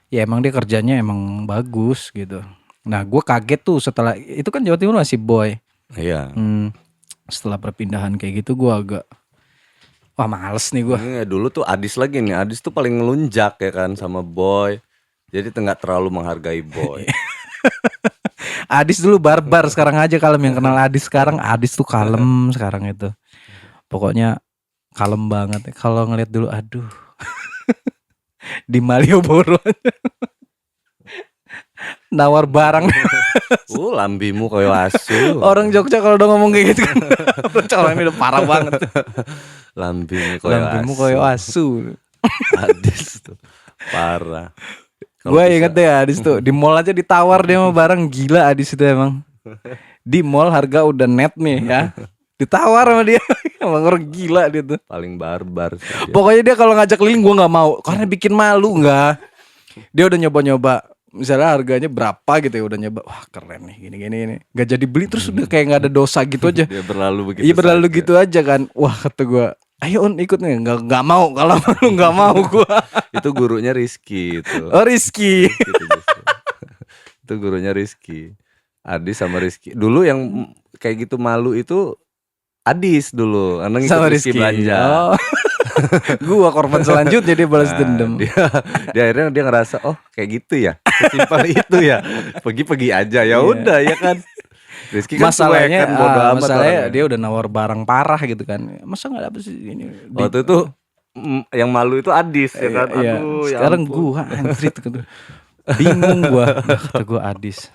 Ya emang dia kerjanya emang bagus gitu. Nah gue kaget tuh setelah itu kan Jawa Timur masih Boy. Iya. Setelah perpindahan kayak gitu gue agak wah males nih gue. Dulu tuh Adis lagi nih. Adis tuh paling ngelunjak ya kan sama Boy. Jadi nggak terlalu menghargai Boy. Adis dulu barbar, sekarang aja kalem. Yang kenal Adis sekarang, Adis tuh kalem sekarang itu. Pokoknya kalem banget. Kalau ngeliat dulu aduh. di Malioboro nawar barang. Lambimu koyo asu. Orang Jogja kalau udah ngomong kayak gitu kan colong ini udah parah banget. Lambimu koyo Lampimu asu. koyo asu. Adis tuh parah. Kalau Gue bisa- inget deh Adis tuh di mall aja ditawar dia sama barang gila Adis itu emang. Di mall harga udah net nih ya. Ditawar sama dia. Emang orang gila dia tuh. paling barbar sih dia. Pokoknya dia kalau ngajak keliling gue nggak mau karena bikin malu nggak. Dia udah nyoba-nyoba. Misalnya harganya berapa gitu ya udah nyoba. Wah keren nih gini-gini ini. Nggak jadi beli terus udah kayak nggak ada dosa gitu aja. Dia berlalu begitu. Iya berlalu saja. gitu aja kan. Wah kata gue. Ayo On ikut nih. Nggak mau. Kalau lu nggak mau gue. Itu gurunya Rizky itu. Oh Rizky. Gitu justru. Itu gurunya Rizky. Adis sama Rizky. Dulu yang kayak gitu malu itu Adis dulu. Karena ngikut Sama Rizky Rizky. belanja. Oh. Gua korban selanjutnya dia balas Nah, dendam. dia akhirnya dia ngerasa oh kayak gitu ya. Sesimpel itu ya. Pergi-pergi aja ya udah ya kan. Rizky kan Masalahnya, cuek kan bodo amat masalahnya orangnya. dia udah nawar barang parah gitu kan. Masa nggak dapet sih ini? Waktu itu yang malu itu Adis ya kan. Iya. Aduh, ya Sekarang ampun. gua anjrit gitu. Bingung gua. Kata gua Adis.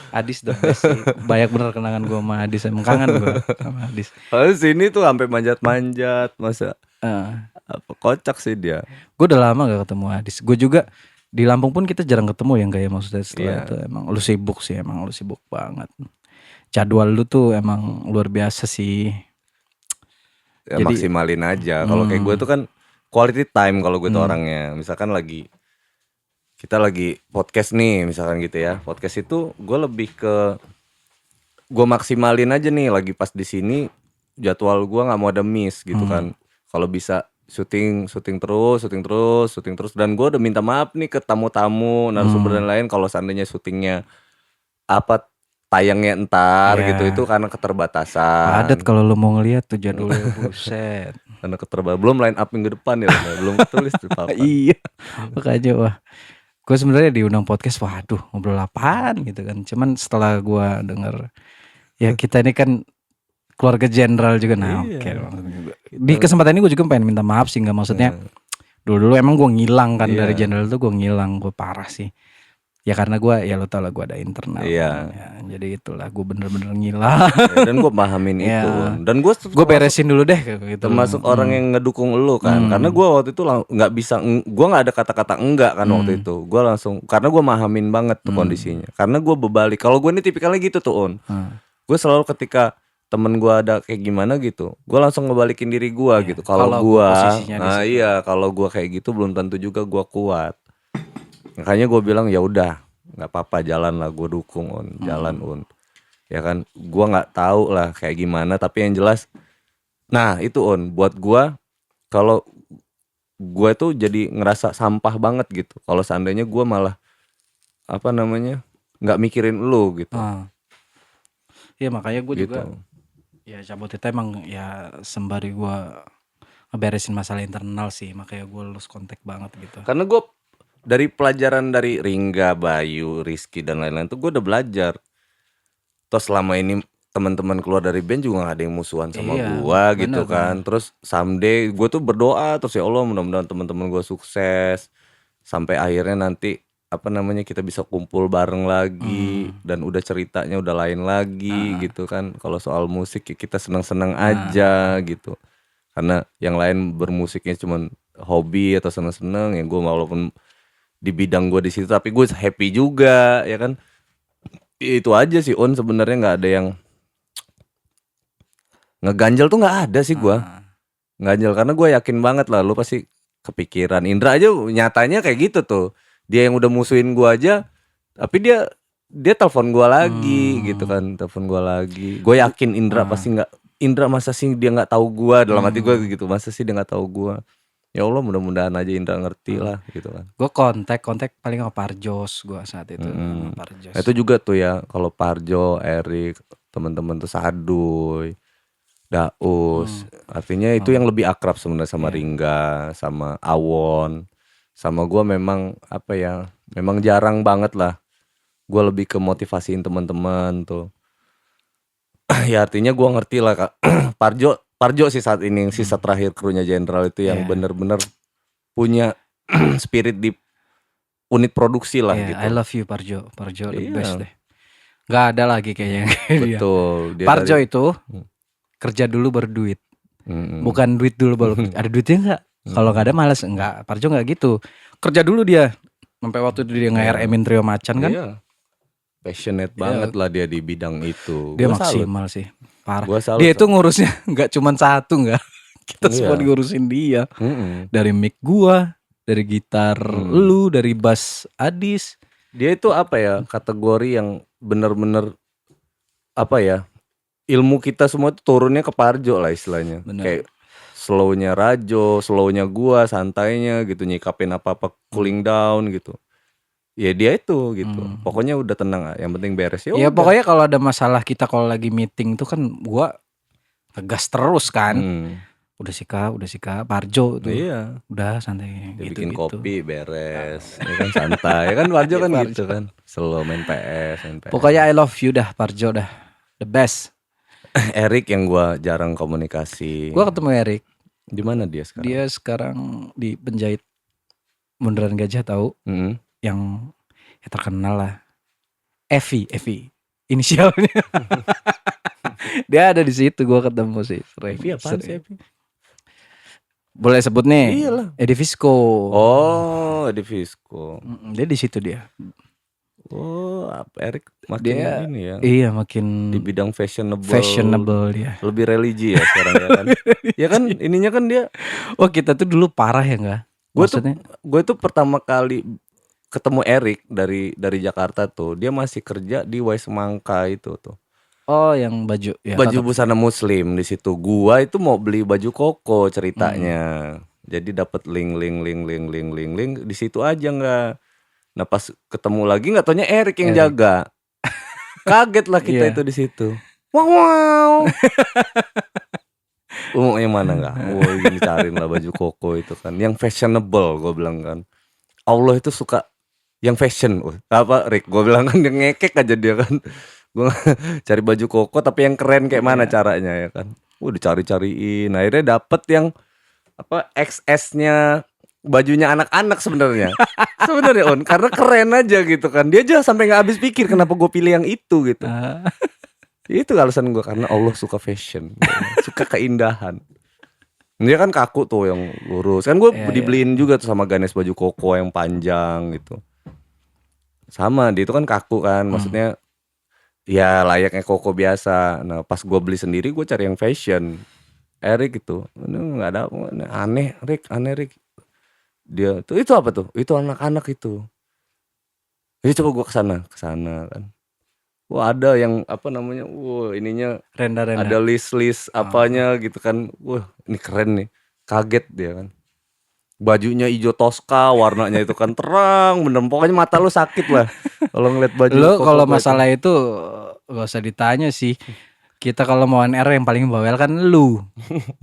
Adis the best sih. Banyak bener kenangan gua sama Adis. Emang kangen gua sama Adis. Kalau sini tuh sampai manjat-manjat, masa Eh, apa kocak sih dia. gua udah lama gak ketemu Adis. Gua juga di Lampung pun kita jarang ketemu ya kayak maksudnya setelah Iya. itu emang lu sibuk sih emang lu sibuk banget. Jadwal lu tuh emang luar biasa sih. Ya, Jadi- maksimalin aja. Kalau kayak gue tuh kan quality time kalau gue tuh orangnya. Misalkan kita lagi podcast nih, misalkan gitu ya. Podcast itu gue lebih ke gue maksimalin aja nih lagi pas di sini jadwal gue nggak mau ada miss gitu kan. Kalau bisa syuting terus dan gue udah minta maaf nih ke tamu-tamu narasumber dan lain kalau seandainya syutingnya apa tayangnya entar Iya. gitu itu karena keterbatasan. Padat kalau lu mau ngeliat tuh jadwalnya buset. Karena keterbatasan belum line up minggu depan ya belum tulis di papan. Iya. Makanya wah. Gue sebenarnya diundang podcast waduh ngobrol apaan gitu kan. Cuman setelah gue denger ya kita ini kan keluarga jenderal juga nah Iya. oke. Di kesempatan ini gue juga pengen minta maaf sih nggak maksudnya dulu emang gue ngilang kan Iya. dari jenderal tuh gue ngilang gue parah sih. Ya karena gue ya lo tau lah gue ada internal. Iya. Ya, jadi itulah gue bener-bener ngilang. Ya, dan gue pahamin Iya. itu dan gue Gue beresin dulu deh kayak gitu. termasuk orang yang ngedukung lu kan karena gue waktu itu nggak bisa gue nggak ada kata-kata enggak kan waktu itu gue langsung karena gue mahamin banget tuh kondisinya karena gue berbalik kalau gue ini tipikalnya gitu tuh On gue selalu ketika temen gue ada kayak gimana gitu gue langsung ngebalikin diri gue gitu kalau kalau gue gua posisinya di nah situ. iya kalau gue kayak gitu belum tentu juga gue kuat makanya gue bilang ya udah nggak apa-apa jalan lah gue dukung On jalan On ya kan gue nggak tahu lah kayak gimana tapi yang jelas nah itu On buat gue kalau gue tuh jadi ngerasa sampah banget gitu kalau seandainya gue malah apa namanya nggak mikirin lu gitu Iya makanya gue gitu juga ya cabut itu emang ya sembari gue ngeberesin masalah internal sih makanya gue lulus kontak banget gitu. karena gue dari pelajaran dari Ringga, Bayu, Rizky dan lain-lain tuh gue udah belajar terus selama ini teman-teman keluar dari band juga gak ada yang musuhan sama Iya, gue gitu bener, kan terus someday gue tuh berdoa terus ya Allah mudah-mudahan teman-teman gue sukses sampai akhirnya nanti apa namanya kita bisa kumpul bareng lagi dan udah ceritanya udah lain lagi gitu kan kalau soal musik ya kita senang-senang aja gitu karena yang lain bermusiknya cuman hobi atau senang-senang ya gue walaupun di bidang gue di situ tapi gue happy juga ya kan itu aja sih On sebenarnya nggak ada yang ngeganjel tuh nggak ada sih gue ngeganjel karena gue yakin banget lah lu pasti kepikiran Indra aja nyatanya kayak gitu tuh dia yang udah musuhin gue aja tapi dia telepon gue lagi gitu kan telepon gue lagi gue yakin Indra pasti nggak Indra masa sih dia nggak tahu gue dalam hati gue gitu masa sih dia nggak tahu gue ya Allah mudah-mudahan aja Indra ngerti lah gitu kan Gue kontak paling sama Parjos gue saat itu sama Parjos. itu juga tuh ya kalau Parjo Erik teman-teman tuh Saduy Daus artinya itu yang lebih akrab sebenarnya sama Ringga sama Awon sama gue memang apa ya memang jarang banget lah gue lebih ke motivasiin teman-teman tuh ya artinya gue ngerti lah Kak Parjo sih saat ini yang sisa terakhir krunya Jenderal itu yang bener-bener punya spirit di unit produksi lah Iya, gitu. I love you Parjo the Iya. best deh. Gak ada lagi kayaknya kayak dia. Betul. Dia Parjo dari- itu kerja dulu berduit, Mm-mm. bukan duit dulu baru ada duitnya nggak? Kalau nggak ada malas enggak. Parjo nggak gitu, kerja dulu dia. Sampai waktu itu dia nge-RM-in Trio Macan kan, Iya. Passionate banget lah dia di bidang itu. dia Gua salut. maksimal sih, parah. Gua salut Dia itu ngurusnya nggak cuma satu nggak, kita semua Iya. ngurusin dia. Mm-mm. Dari mic gua, dari gitar lu, dari bass Adis. Dia itu apa ya, kategori yang benar-benar apa ya, ilmu kita semua itu turunnya ke Parjo lah istilahnya. Bener. Kayak slownya Rajo, slownya gua, santainya gitu, nyikapin apa-apa cooling down gitu. Ya dia itu gitu. Pokoknya udah tenang, yang penting beres ya. Ya udah. pokoknya kalau ada masalah kita kalau lagi meeting tuh kan gua ngegas terus kan. Udah sih kak, Parjo tuh. Iya. Udah santai Dia gitu bikin gitu. kopi beres, ya kan santai, ya kan Parjo kan Parjo. gitu kan, slow main PS. Pokoknya I love you dah Parjo dah. The best. Erik yang gua jarang komunikasi. Gua ketemu Erik. Di mana dia sekarang? Dia sekarang di penjahit Bundaran Gajah tahu, Mm-mm. yang ya terkenal lah. Evi inisialnya. Dia ada di situ, gua ketemu sih. Evi apaan sih Evi? Boleh sebut nih. Iyalah. Edi Visco. Oh, di Visco. Dia di situ dia. Oh, Erik makin Dia ini ya. Iya, makin Di bidang fashionable dia. Lebih religi ya sekarang ya kan. Ya kan ininya kan dia. Wah, kita tuh dulu parah ya enggak? Gue tuh pertama kali ketemu Erik dari Jakarta tuh, dia masih kerja di Wai Semangka itu tuh. Oh, yang baju ya. Baju busana muslim di situ. Gua itu mau beli baju koko ceritanya. Jadi dapat link di situ aja nggak. Nah pas ketemu lagi nggak taunya Erik yang jaga. Kaget lah kita itu di situ. Wow. Mau yang mana nggak? Oh ini cariin lah baju koko itu kan. Yang fashionable gue bilang kan. Allah itu suka yang fashion. Apa Rick? Gue bilang kan yang ngekek aja dia kan. Gue cari baju koko tapi yang keren kayak mana caranya ya kan. Dicari-cariin. Akhirnya dapet yang apa XS-nya bajunya anak-anak sebenarnya. Sebenarnya On, karena keren aja gitu kan. Dia aja sampai nggak habis pikir kenapa gue pilih yang itu gitu. Itu alasan gue, karena Allah suka fashion, suka keindahan. Dia kan kaku tuh yang lurus. Kan gue dibeliin juga tuh sama Ganes baju koko yang panjang gitu. Sama, dia itu kan kaku kan, maksudnya ya layaknya koko biasa. Nah pas gue beli sendiri gue cari yang fashion. Erik gitu, ini nggak ada, aneh Rick. Dia tuh itu apa tuh? Itu anak-anak itu. Jadi coba gue kesana kan. Wah ada yang apa namanya? Wah ininya Renda. ada list apanya gitu kan. Wah ini keren nih. Kaget dia kan. Bajunya hijau Tosca, warnanya itu kan terang bener. Pokoknya mata lu sakit lah kalau ngeliat baju. Lo kalau masalah itu gak usah ditanya sih. Kita kalau mau on air yang paling bawel kan lu.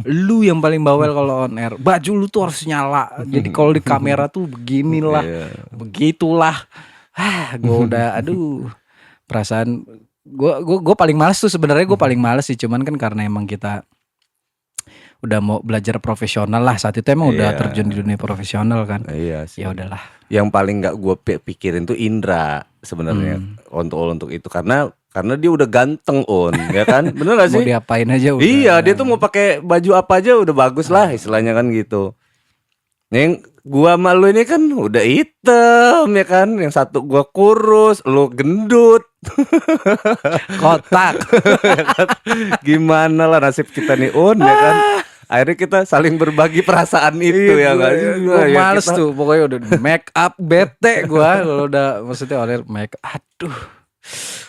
Lu yang paling bawel kalau on air. Baju lu tuh harus nyala. Jadi kalau di kamera tuh beginilah. Begitulah. Gue udah aduh. Perasaan gue paling males tuh sebenarnya. Gue paling males sih, cuman kan karena emang kita udah mau belajar profesional lah saat itu, emang udah terjun di dunia profesional kan. Iya sih. Ya udahlah. Yang paling nggak gue pikirin tuh Indra sebenarnya untuk itu karena dia udah ganteng ya kan, bener gak sih? Mau diapain aja udah. Iya, dia tuh mau pakai baju apa aja udah bagus lah istilahnya kan gitu. Yang gua sama lu ini kan udah hitam ya kan, yang satu gua kurus, lu gendut. Kotak. Gimana lah nasib kita nih ya kan. Akhirnya kita saling berbagi perasaan itu ya nggak sih? Gue males tuh, pokoknya udah make up bete gue kalau udah maksudnya oleh make aduh.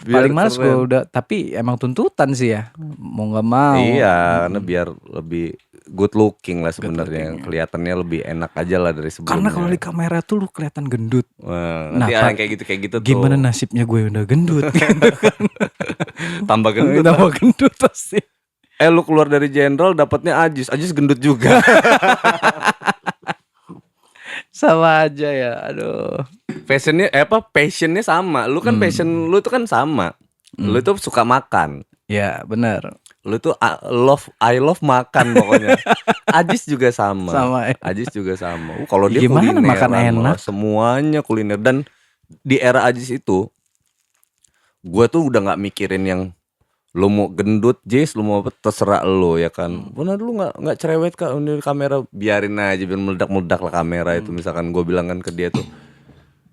Paling males gue udah, tapi emang tuntutan sih ya, mau nggak mau. Iya, karena biar lebih good looking lah sebenarnya, kelihatannya lebih enak aja lah dari sebelumnya. Karena kalau di kamera tuh lu kelihatan gendut. Nanti kayak gitu tuh. Gimana nasibnya gue udah gendut? Tambah gendut. Tambah gendut pasti. Lu keluar dari Jenderal dapatnya Ajis gendut juga. Sama aja ya, aduh. Passionnya sama. Lu kan passion lu tuh kan sama. Lu tuh suka makan. Ya benar. Lu tuh I love makan pokoknya. Ajis juga sama. Sama ya. Ajis juga sama. Kalau dia Gimana makan kulineran malah, enak? semuanya kuliner. Dan di era Ajis itu gue tuh udah nggak mikirin yang lu mau gendut Jis, lu mau apa, terserah lu ya kan. Benar dulu nggak cerewet kak ini kamera, biarin aja biar meledak lah kamera itu. Misalkan gue bilang kan ke dia tuh,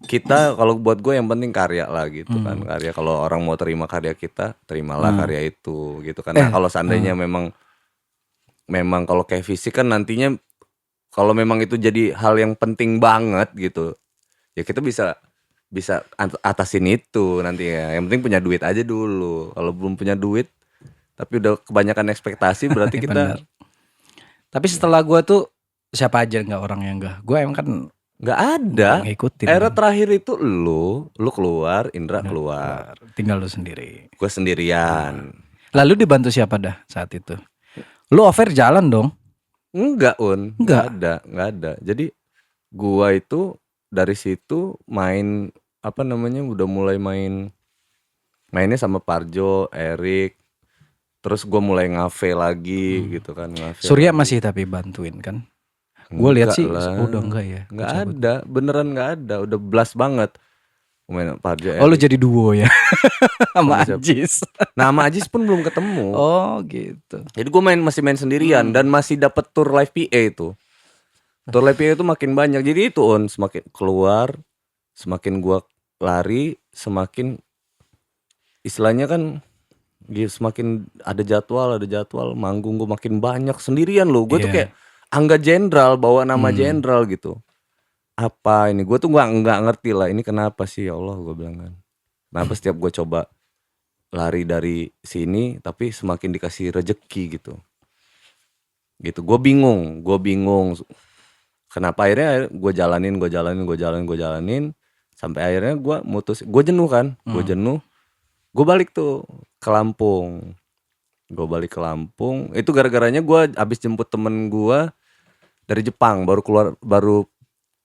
kita kalau buat gue yang penting karya lah gitu kan. Karya, kalau orang mau terima karya kita, terimalah karya itu gitu kan. Nah kalau seandainya memang kalau kayak fisik kan nantinya, kalau memang itu jadi hal yang penting banget gitu, ya kita bisa atasin itu nanti ya. Yang penting punya duit aja dulu. Kalau belum punya duit tapi udah kebanyakan ekspektasi, berarti kita Bener. Tapi setelah gue tuh siapa aja nggak orang yang enggak? Gue emang kan nggak ada. ngikutin. Era kan. terakhir itu lu keluar, Indra keluar, Tinggal lu sendiri. gue sendirian. Lalu dibantu siapa dah saat itu? Lu offer jalan dong? Enggak Enggak. nggak ada. Jadi gua itu dari situ main apa namanya, udah mulai mainnya sama Parjo, Erik. Terus gua mulai ngafe lagi gitu kan, ngafe Surya lagi. masih tapi bantuin kan? Gue lihat sih Enggak lah. udah enggak ya. Nggak Cabut. ada, beneran nggak ada, udah blast banget. Main Parjo, Oh lu Erik. jadi duo ya sama Sama siapa? Ajis. Nah sama Ajis pun belum ketemu. Oh gitu. Jadi gue masih main sendirian dan masih dapat tour live PA itu. Tour live PA itu makin banyak. Jadi itu semakin keluar, semakin gua lari, semakin istilahnya kan semakin ada jadwal manggung gue makin banyak sendirian loh. Gue tuh Iya. kayak Angga Jenderal, bawa nama jenderal gitu. Apa ini? Gue tuh nggak ngerti lah ini kenapa sih, ya Allah, gue bilang kan. Kenapa setiap gue coba lari dari sini tapi semakin dikasih rejeki gitu. Gitu. Gue bingung. Kenapa akhirnya gue jalanin sampai akhirnya gue gue jenuh kan. Gue balik tuh ke Lampung. Itu gara-garanya gue abis jemput temen gue dari Jepang, baru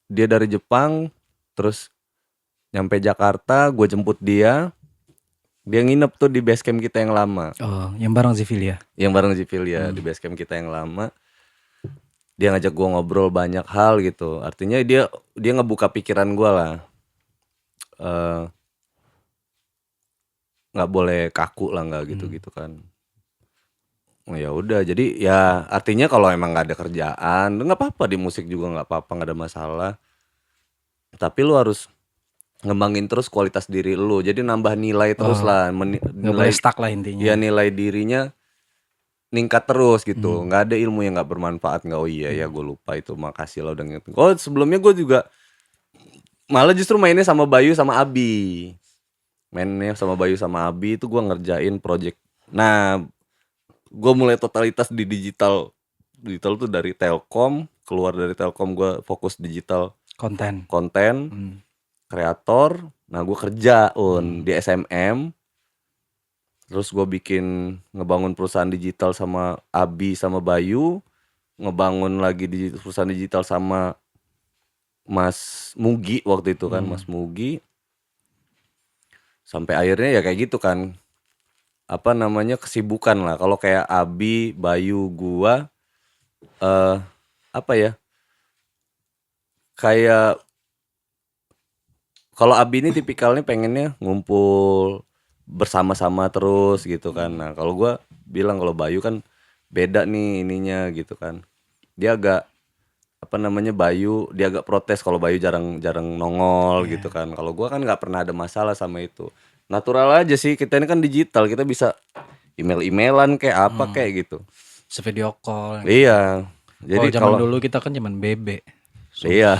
dia dari Jepang, terus nyampe Jakarta, gue jemput dia nginep tuh di base camp kita yang lama. Oh yang bareng Zivilia. Yang bareng Zivilia di base camp kita yang lama. Dia ngajak gue ngobrol banyak hal gitu. Artinya dia ngebuka pikiran gue lah. Nggak boleh kaku lah, nggak gitu kan. Oh, ya udah, jadi ya artinya kalau emang nggak ada kerjaan nggak apa-apa, di musik juga nggak apa-apa, nggak ada masalah. Tapi lu harus ngembangin terus kualitas diri lu. Jadi nambah nilai terus lah. Nggak boleh stuck lah intinya. Ya nilai dirinya ningkat terus gitu. Nggak ada ilmu yang nggak bermanfaat. Nggak, oh iya ya gue lupa itu, makasih lah udah ngingetin. Oh sebelumnya gue juga malah justru mainnya sama Bayu sama Abi. Mainnya sama Bayu sama Abi itu gue ngerjain project. Nah gue mulai totalitas di digital tuh dari Telkom. Keluar dari Telkom gue fokus digital Konten. kreator. Nah gue kerja di SMM. Terus gue ngebangun perusahaan digital sama Abi sama Bayu. Ngebangun lagi perusahaan digital sama Mas Mugi waktu itu kan. Mas Mugi. Sampai akhirnya ya kayak gitu kan. Apa namanya, kesibukan lah. Kalau kayak Abi, Bayu, gua apa ya, kayak kalau Abi ini tipikalnya pengennya ngumpul bersama-sama terus gitu kan. Nah kalau gua bilang kalau Bayu kan beda nih ininya gitu kan. Dia agak apa namanya, Bayu dia agak protes kalau Bayu jarang nongol gitu kan. Kalau gua kan nggak pernah ada masalah sama itu. Natural aja sih, kita ini kan digital, kita bisa email-emailan kayak apa kayak gitu. Video call. Iya. Jadi zaman dulu kita kan zaman BB. Iya.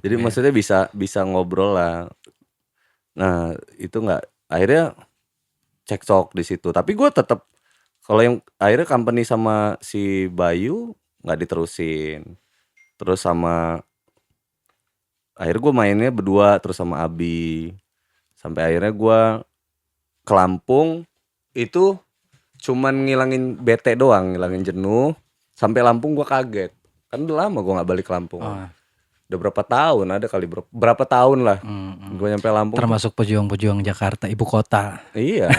Jadi maksudnya bisa ngobrol lah. Nah, itu akhirnya cekcok di situ. Tapi gue tetap, kalau yang akhirnya company sama si Bayu nggak diterusin. Terus akhirnya gue mainnya berdua terus sama Abi. Sampai akhirnya gue ke Lampung itu cuman ngilangin bete doang, ngilangin jenuh. Sampai Lampung gue kaget, kan udah lama gue nggak balik ke Lampung. Udah berapa tahun, ada kali berapa tahun lah gue nyampe Lampung. Termasuk pejuang-pejuang Jakarta, ibu kota. Iya.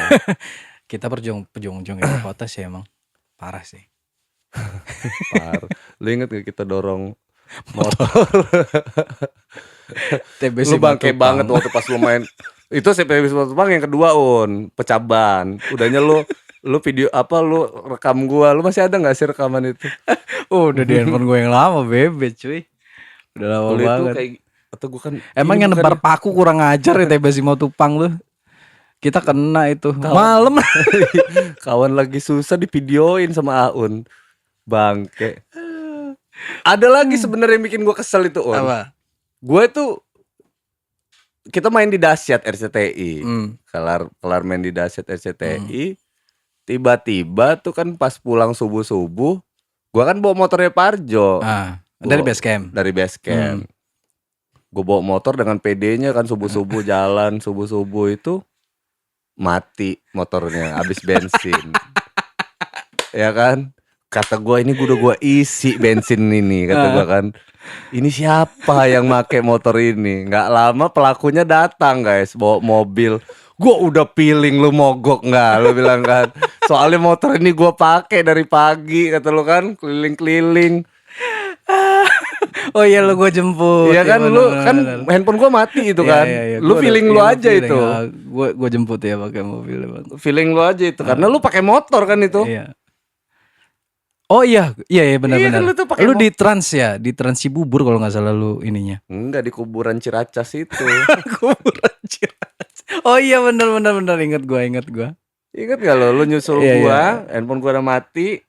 Kita pejuang ibu kota sih emang parah sih. Lu inget gak kita dorong motor? TBC Lu bangke Matupang. banget waktu pas lu main. Itu TBC Matupang yang kedua pecah ban. Udahnya lu video lu rekam gua. Lu masih ada gak sih rekaman itu? Udah di handphone gue yang lama bebet cuy. Udah lama Kalau itu banget. kayak atau gua kan Emang ini yang nebar paku kurang ajar ya TBC Matupang tuh. Kita kena itu malam. kawan lagi susah divideoin sama Aun. Bangke. Ada lagi sebenarnya yang bikin gua kesel itu, Un. Apa? Gue tuh kita main di Dahsyat RCTI. Kelar main di Dahsyat RCTI. Tiba-tiba tuh kan pas pulang subuh-subuh, gua kan bawa motornya Parjo. Dari base camp. Dari base camp. Gue bawa motor dengan PD-nya kan subuh-subuh jalan, subuh-subuh itu mati motornya habis bensin. Ya kan? Kata gue ini udah gue isi bensin ini, kata gue kan. Ini siapa yang make motor ini? Nggak lama pelakunya datang guys, bawa mobil. Gue udah feeling lu mogok nggak? Lu bilang kan. Soalnya motor ini gue pakai dari pagi, kata lu kan, keliling-keliling. Oh iya lu gue jemput. Iya kan, lu kan handphone gue mati itu kan. Lu feeling lu aja itu. Gue jemput ya pakai mobil bang. Feeling lu aja itu karena lu pakai motor kan itu. Iya. Oh iya benar-benar. Iya, kan lu di Trans ya, di Trans Cibubur kalau nggak salah lu ininya. Enggak, di kuburan Ciracas itu. Kuburan Ciracas. Oh iya benar ingat gua. Ingat gak lu nyusul gua, handphone gua udah mati.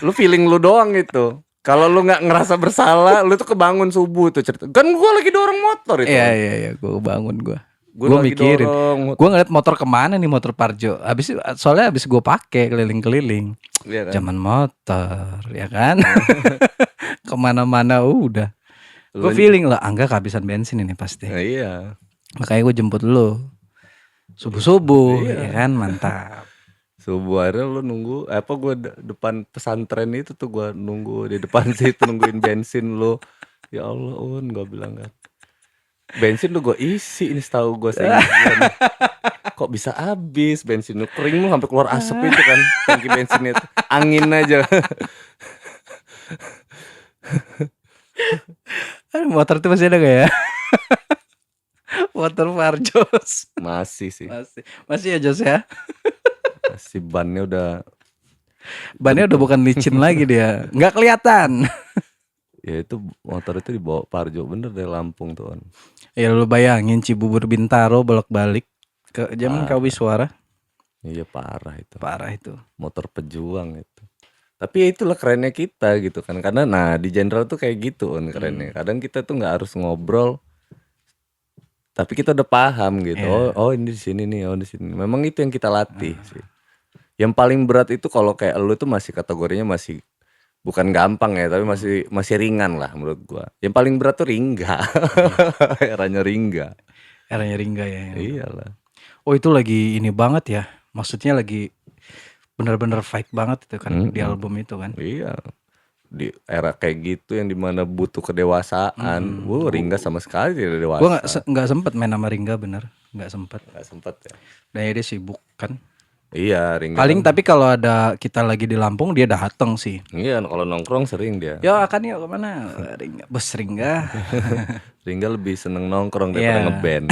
Lu feeling lu doang itu. Kalau lu nggak ngerasa bersalah, lu tuh kebangun subuh tuh cerita. Kan gua lagi dorong motor itu. Iya, gua bangun gua. Gua mikirin, gue ngeliat motor kemana nih, motor Parjo. Soalnya abis gue pakai keliling-keliling, iya kan? zaman motor, ya kan? Kemana-mana udah. Gue feeling lah, Angga kehabisan bensin ini pasti. Iya. Makanya gue jemput lu subuh-subuh, ya kan, mantap. Subuh akhirnya lu nunggu, gue depan pesantren itu tuh gue nunggu di depan situ nungguin bensin lu. Ya Allah gue bilang kan. Bensin tuh gue isi ini setahu gue kok bisa habis bensin lu, kering lu sampai keluar asap itu kan tangki bensinnya itu. Angin aja. Motor itu masih ada gak ya? Motor Parjos masih sih. Masih ya Jos ya. Masih bannya udah bukan licin lagi dia, nggak kelihatan. Ya itu motor itu dibawa Parjo bener dari Lampung tuh kan. Ya lu bayangin Cibubur Bintaro bolak-balik ke zaman Kawiswara. Iya parah itu. Motor pejuang itu. Tapi ya itulah kerennya kita gitu kan. Karena di Jenderal tuh kayak gitu kan kerennya. Kadang kita tuh nggak harus ngobrol, tapi kita udah paham gitu. Oh ini di sini nih, oh di sini. Memang itu yang kita latih sih. Yang paling berat itu kalau kayak lu tuh masih kategorinya masih bukan gampang ya, tapi masih ringan lah menurut gua. Yang paling berat tuh Ringga. Eranya Ringga ya. Iyalah. Oh itu lagi ini banget ya. Maksudnya lagi benar-benar fight banget itu kan di album itu kan. Iya. Di era kayak gitu yang dimana butuh kedewasaan. Ringga sama sekali tidak dewasa. Gua nggak sempet main sama Ringga, bener. Nggak sempet ya. Dan dia sibuk kan. Iya, Ringga. Paling kan, tapi kalau ada kita lagi di Lampung dia datang sih. Iya, kalau nongkrong sering dia. Yo akan yuk kemana? Ringga, bos Ringga. Ringga lebih seneng nongkrong daripada ngeband.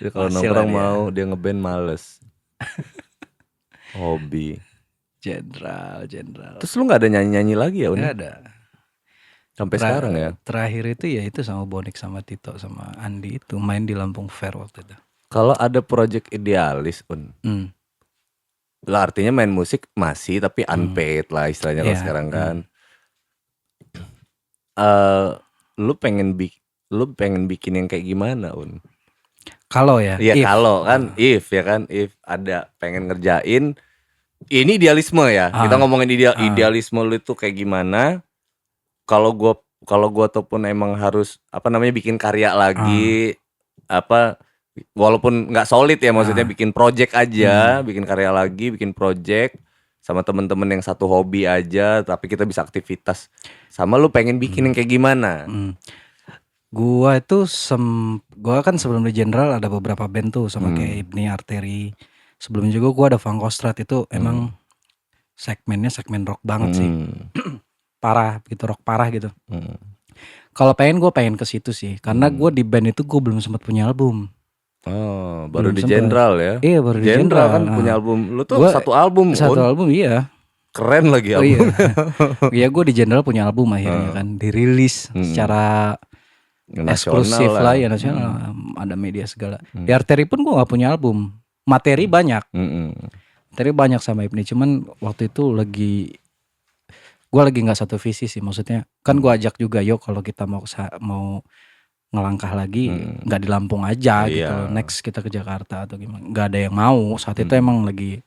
Jadi kalau nongkrong mau, dia ngeband males. Hobi. Jenderal. Terus lu nggak ada nyanyi lagi ya? Nggak ada. Sampai sekarang ya. Terakhir itu ya itu sama Bonik sama Tito sama Andi itu main di Lampung Fair waktu itu. Kalau ada project idealis lah artinya main musik masih tapi unpaid lah istilahnya kalau sekarang kan. Lu pengen bikin yang kayak gimana Kalau ya. Iya kalau kan if ada pengen ngerjain ini idealisme ya. Kita ngomongin idealisme lu itu kayak gimana? Kalau gua ataupun emang harus bikin karya lagi walaupun nggak solid ya, maksudnya bikin project aja, bikin karya lagi, bikin project sama temen-temen yang satu hobi aja, tapi kita bisa aktivitas. Sama lu pengen bikin yang kayak gimana? Gua itu gua kan sebelum di Jenderal ada beberapa band tuh sama kayak Ibni Arteri. Sebelum juga gua ada Fangkostrat itu emang segmennya segmen rock banget sih. Parah gitu, rock parah gitu. Kalau gue pengen ke situ sih. Karena gue di band itu gue belum sempat punya album. Oh, baru Belum di sempet. Jenderal ya. Iya baru di Jenderal kan Jenderal. punya Nah, album. Lu tuh gua satu album, satu Un. album iya. Keren lagi Oh iya. albumnya. Iya gue di Jenderal punya album akhirnya kan. Dirilis secara eksklusif Nasional lah lah. ya nasional. Ada media segala. Di Arteri pun gue gak punya album. Materi banyak. Materi banyak sama Ibni. Cuman waktu itu gue lagi nggak satu visi sih, maksudnya kan gue ajak juga yuk kalau kita mau ngelangkah lagi nggak di Lampung aja gitu loh, next kita ke Jakarta atau gimana, nggak ada yang mau saat itu, emang lagi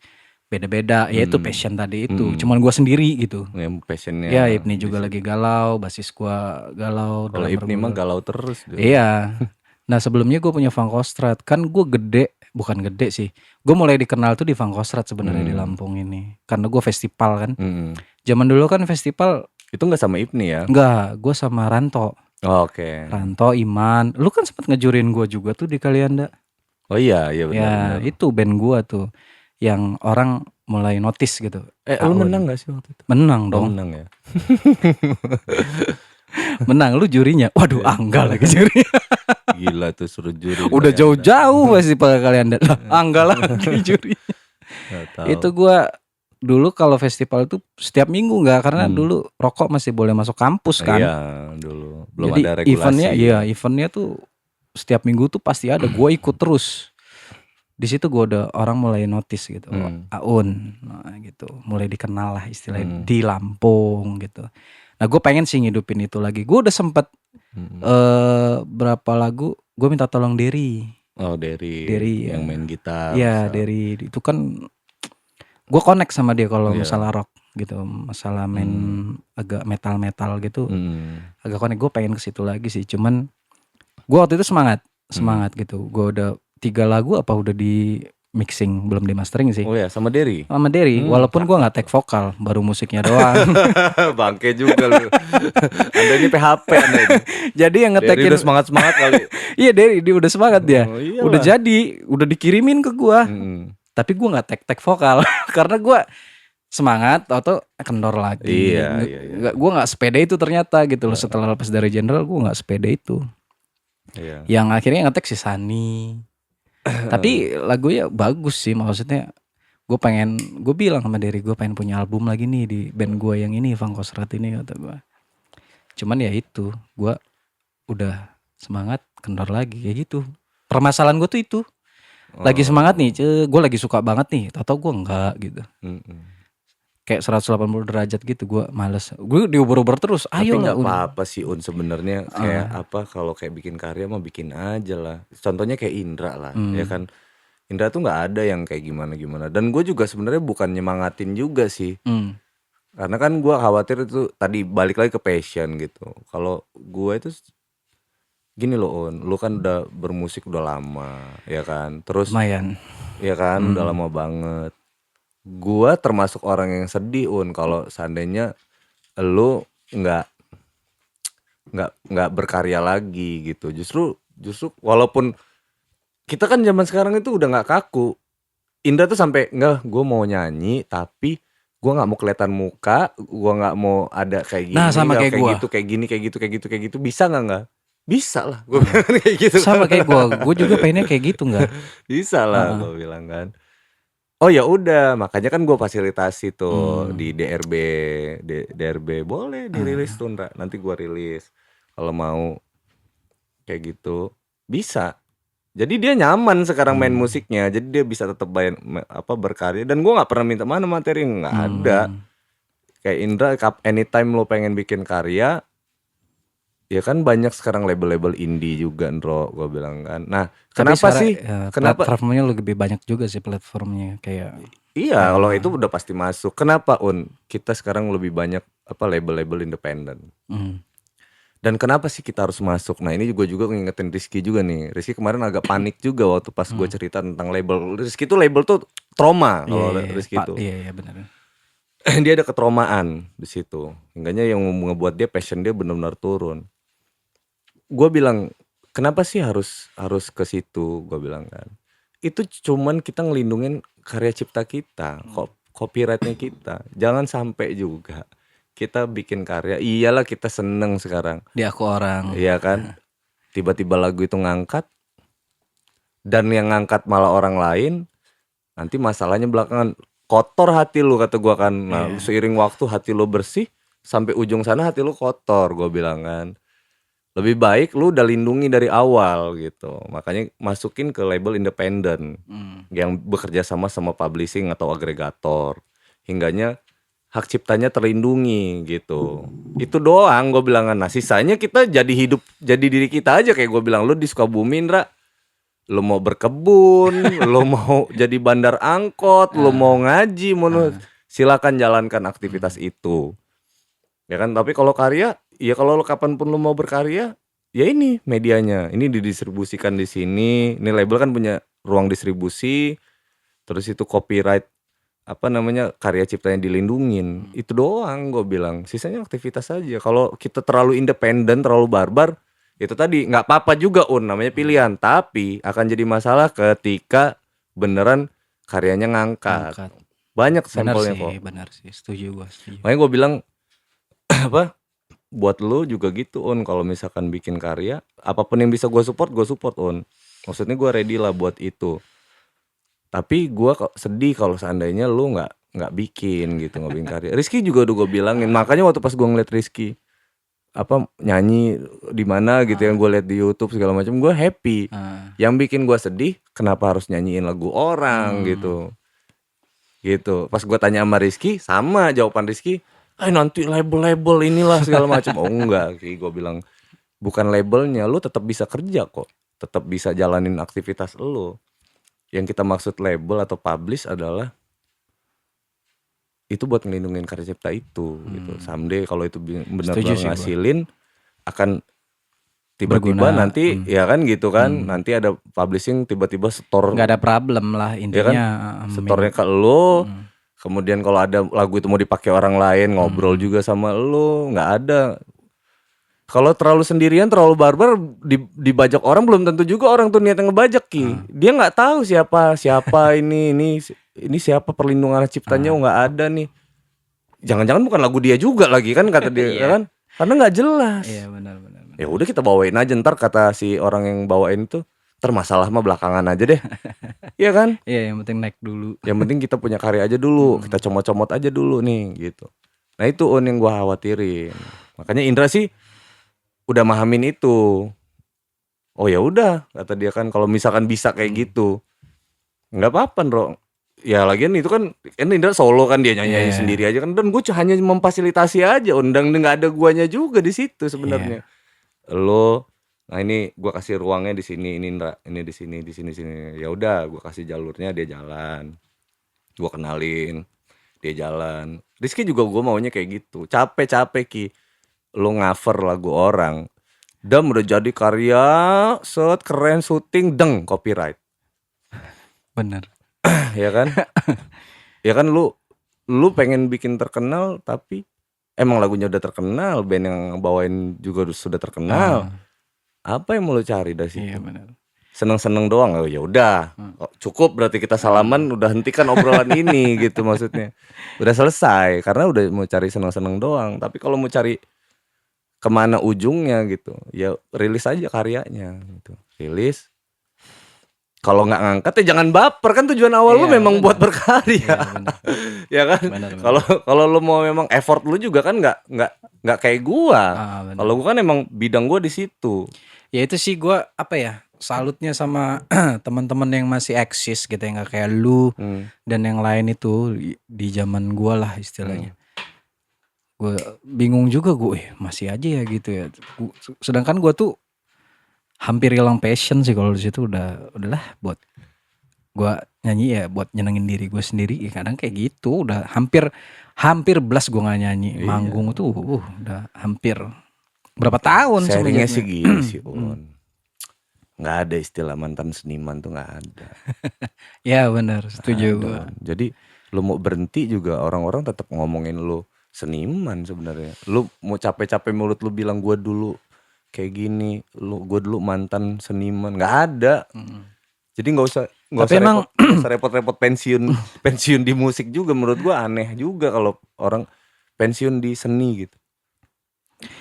beda-beda ya, itu passion tadi itu, cuman gue sendiri gitu Yang passionnya. ya. Ibni juga lagi galau, basis gue galau, Kalau drummer Ibni gua mah galau. galau terus. Iya. Nah sebelumnya gue punya Fangkostrat, kan gue bukan gede sih, gue mulai dikenal tuh di Fangkostrat sebenarnya di Lampung ini, karena gue festival kan. Zaman dulu kan festival itu nggak sama Ibni ya? Enggak, gue sama Ranto. Oh, oke. Ranto, Iman, lu kan sempet ngejurin gue juga tuh di Kalianda. Oh iya benar. Ya itu band gue tuh yang orang mulai notice gitu. Lu menang gak sih waktu itu? Menang dong. Menang ya. Menang, lu jurinya. Waduh, Angga lagi juri. Gila tuh suruh juri. Udah jauh-jauh pasti pada Kalianda. Angga lagi juri. Itu gue dulu kalau festival itu setiap minggu nggak, karena dulu rokok masih boleh masuk kampus kan. Iya dulu belum jadi ada regulasi. eventnya tuh setiap minggu tuh pasti ada, gue ikut terus. Di situ gue udah orang mulai notice gitu, Aun, nah, gitu mulai dikenal lah istilahnya di Lampung gitu. Nah gue pengen sih ngidupin itu lagi. Gue udah sempet berapa lagu gue minta tolong Derry. Oh Derry yang main gitar. Iya Derry itu kan gue connect sama dia kalau masalah rock gitu, masalah main agak metal gitu, agak connect. Gue pengen ke situ lagi sih, cuman gue waktu itu semangat gitu. Gue udah 3 lagu apa udah di mixing, belum di mastering sih. Oh ya sama Derry. Walaupun gue nggak take vokal, baru musiknya doang. Bangke juga lu. Anda ini PHP Anda ini. Jadi yang ngetekin udah semangat kali. Iya Derry dia udah semangat dia. Udah jadi, udah dikirimin ke gue. Tapi gue nggak take vokal karena gue semangat atau kendor lagi. Iya. Gue nggak sepede itu ternyata gitu loh. Setelah lepas dari Jenderal gue nggak sepede itu. Iya. Yang akhirnya ngetek si Sani. Tapi lagunya bagus sih, maksudnya gue bilang sama Derry, gue pengen punya album lagi nih di band gue yang ini, Fangkostrat ini, kata gue. Cuman ya itu, gue udah semangat kendor lagi kayak gitu. Permasalahan gue tuh itu. Lagi semangat nih, gue lagi suka banget nih, tau gue enggak gitu. Kayak 180 derajat gitu, gue males. Gue diuber-uber terus. Ayo tapi lah. Tapi gak apa-apa sih Un sebenarnya, kayak apa, kalau kayak bikin karya mah bikin aja lah. Contohnya kayak Indra lah, ya kan. Indra tuh gak ada yang kayak gimana-gimana. Dan gue juga sebenarnya bukan nyemangatin juga sih. Karena kan gue khawatir itu tadi balik lagi ke passion gitu. Kalau gue itu gini loh Un, lu kan udah bermusik udah lama, ya kan. Terus lumayan. Ya kan, udah lama banget. Gua termasuk orang yang sedih Un kalau seandainya lu nggak berkarya lagi gitu. Justru walaupun kita kan zaman sekarang itu udah nggak kaku. Indra tuh sampai nggak, gue mau nyanyi tapi gue nggak mau kelihatan muka, gue nggak mau ada kayak gini, sama kayak gua. gitu, kayak gitu, bisa nggak? Bisa lah, gue bilang kayak gitu. Sama kayak gue juga pengennya kayak gitu nggak? Bisa lah, gue bilang kan. Oh ya udah, makanya kan gue fasilitasi tuh di DRB boleh dirilis tuh Ndra. Nanti gue rilis kalau mau kayak gitu bisa. Jadi dia nyaman sekarang main musiknya, jadi dia bisa tetap berkarya. Dan gue nggak pernah minta mana materi, nggak ada. Kayak Indra, anytime lo pengen bikin karya. Ya kan banyak sekarang label-label indie juga Ndro, gue bilang kan. Nah kenapa sekarang, sih kenapa platformnya lebih banyak juga sih platformnya kayak. Iya kalau itu udah pasti masuk. Kenapa Un kita sekarang lebih banyak label-label independen. Dan kenapa sih kita harus masuk? Nah ini juga ngingetin Rizky juga nih. Rizky kemarin agak panik juga waktu pas gue cerita tentang label. Rizky tuh label tuh trauma kalau Rizky tuh. Iya benar. Dia ada ketraumaan di situ. Hingganya yang ngebuat dia passion dia benar-benar turun. gue bilang kenapa sih harus harus ke situ, gue bilang kan. Itu cuman kita ngelindungin karya cipta kita, copyrightnya kita. Jangan sampai juga kita bikin karya, iyalah kita seneng sekarang, Di aku orang. iya kan. Tiba-tiba lagu itu ngangkat, dan yang ngangkat malah orang lain, nanti masalahnya belakangan. Kotor hati lu kata gua kan. Nah, seiring waktu hati lu bersih, sampai ujung sana hati lu kotor, gua bilang kan. Lebih baik lu udah lindungi dari awal gitu. Makanya masukin ke label independen yang bekerja sama publishing atau agregator. Hingganya hak ciptanya terlindungi gitu. Itu doang gue bilang kan. Nah, sisanya kita jadi hidup, jadi diri kita aja. Kayak gue bilang, lu di Sukabumi Indra, lu mau berkebun, lu mau jadi bandar angkot, lu mau ngaji, silakan jalankan aktivitas itu. Ya kan, tapi kalau karya, ya kalau lu kapanpun lu mau berkarya, ya ini medianya, ini didistribusikan di sini. Ini label kan punya ruang distribusi, terus itu copyright apa namanya karya ciptanya dilindungin. Itu doang gue bilang. Sisanya aktivitas aja. Kalau kita terlalu independen, terlalu barbar, itu tadi nggak apa-apa juga namanya pilihan. Tapi akan jadi masalah ketika beneran karyanya ngangkat. Angkat. Banyak Benar sampelnya sih, kok. benar sih. Setuju gua, setuju. Makanya gue bilang apa? Buat lu juga gitu kalau misalkan bikin karya, apapun yang bisa gue support maksudnya gue ready lah buat itu. Tapi gue sedih kalau seandainya lu nggak bikin gitu, nggak bikin karya. Rizky juga udah gue bilangin, makanya waktu pas gue ngeliat Rizky apa nyanyi di mana gitu yang gue liat di YouTube segala macam, gue happy. Yang bikin gue sedih, kenapa harus nyanyiin lagu orang gitu. Pas gue tanya sama Rizky, sama jawaban Rizky, nanti label inilah segala macam. Oh enggak, gue bilang bukan labelnya, lu tetap bisa kerja kok, tetap bisa jalanin aktivitas lu. Yang kita maksud label atau publish adalah itu buat ngelindungin karya cipta itu gitu. Someday kalau itu benar-benar ngasilin, akan tiba-tiba Berguna. nanti ya kan gitu kan, nanti ada publishing tiba-tiba store, Nggak ada problem lah ya intinya. kan, store-nya ke lu. Kemudian kalau ada lagu itu mau dipakai orang lain, ngobrol juga sama lu, nggak ada. Kalau terlalu sendirian, terlalu barbar, dibajak orang, belum tentu juga orang tuh niatnya ngebajak Ki. Dia nggak tahu siapa ini siapa perlindungan ciptanya, nggak ada nih. Jangan-jangan bukan lagu dia juga lagi kan kata dia, ya kan? Karena nggak jelas. Iya benar. Ya udah kita bawain aja, ntar kata si orang yang bawain itu, termasalah mah belakangan aja deh. Iya kan? Iya, yang penting naik dulu. Yang penting kita punya karya aja dulu, kita comot-comot aja dulu nih gitu. Nah itu yang gue khawatirin. Makanya Indra sih udah mahamin itu. Oh ya udah kata dia kan, kalau misalkan bisa kayak gitu, nggak apa-apa Bro. Ya lagian itu kan Indra solo kan, dia nyanyi sendiri aja kan, dan gue hanya memfasilitasi aja, undang nggak ada guanya juga di situ sebenarnya. Lo, nah ini gue kasih ruangnya di sini, ini Indra, ini di sini. Ya udah, gue kasih jalurnya, dia jalan, gue kenalin, dia jalan. Rizky juga gue maunya kayak gitu. Capek Ki, lo cover lagu orang, udah jadi karya, keren, syuting, copyright. Bener. Ya kan? Ya kan lu pengen bikin terkenal, tapi emang lagunya udah terkenal, band yang bawain juga sudah terkenal. Apa yang mau lu cari dari situ? Iya benar. Seneng-seneng doang, ya udah. Cukup berarti kita salaman, udah hentikan obrolan ini gitu maksudnya. Udah selesai, karena udah mau cari seneng-seneng doang. Tapi kalau mau cari kemana ujungnya gitu, ya rilis aja karyanya gitu. Rilis. Kalau nggak ngangkat ya jangan baper, kan tujuan awal lu memang buat berkarya. Ya kan? Kalau lu mau memang effort lu juga kan nggak kayak gua. Kalau gua kan emang bidang gua di situ. Ya itu sih gua apa ya, salutnya sama teman-teman yang masih eksis gitu, yang nggak kayak lu dan yang lain itu di zaman gua lah istilahnya. Gue bingung juga, gue masih aja ya gitu ya. Sedangkan gue tuh hampir hilang passion sih kalau di situ. Udahlah buat gue nyanyi ya buat nyenengin diri gue sendiri. Ya kadang kayak gitu. Udah hampir belas gue nggak nyanyi. Manggung tuh udah hampir berapa tahun sebenarnya sih gini sih nggak ada istilah mantan seniman tuh, nggak ada. Ya benar, setuju gue. Jadi lu mau berhenti juga orang-orang tetap ngomongin lu seniman sebenarnya. Lu mau capek-capek mulut lu bilang gua dulu kayak gini, gue dulu mantan seniman, nggak ada. Jadi Tapi emang nggak usah repot-repot pensiun di musik juga. Menurut gue aneh juga kalau orang pensiun di seni gitu.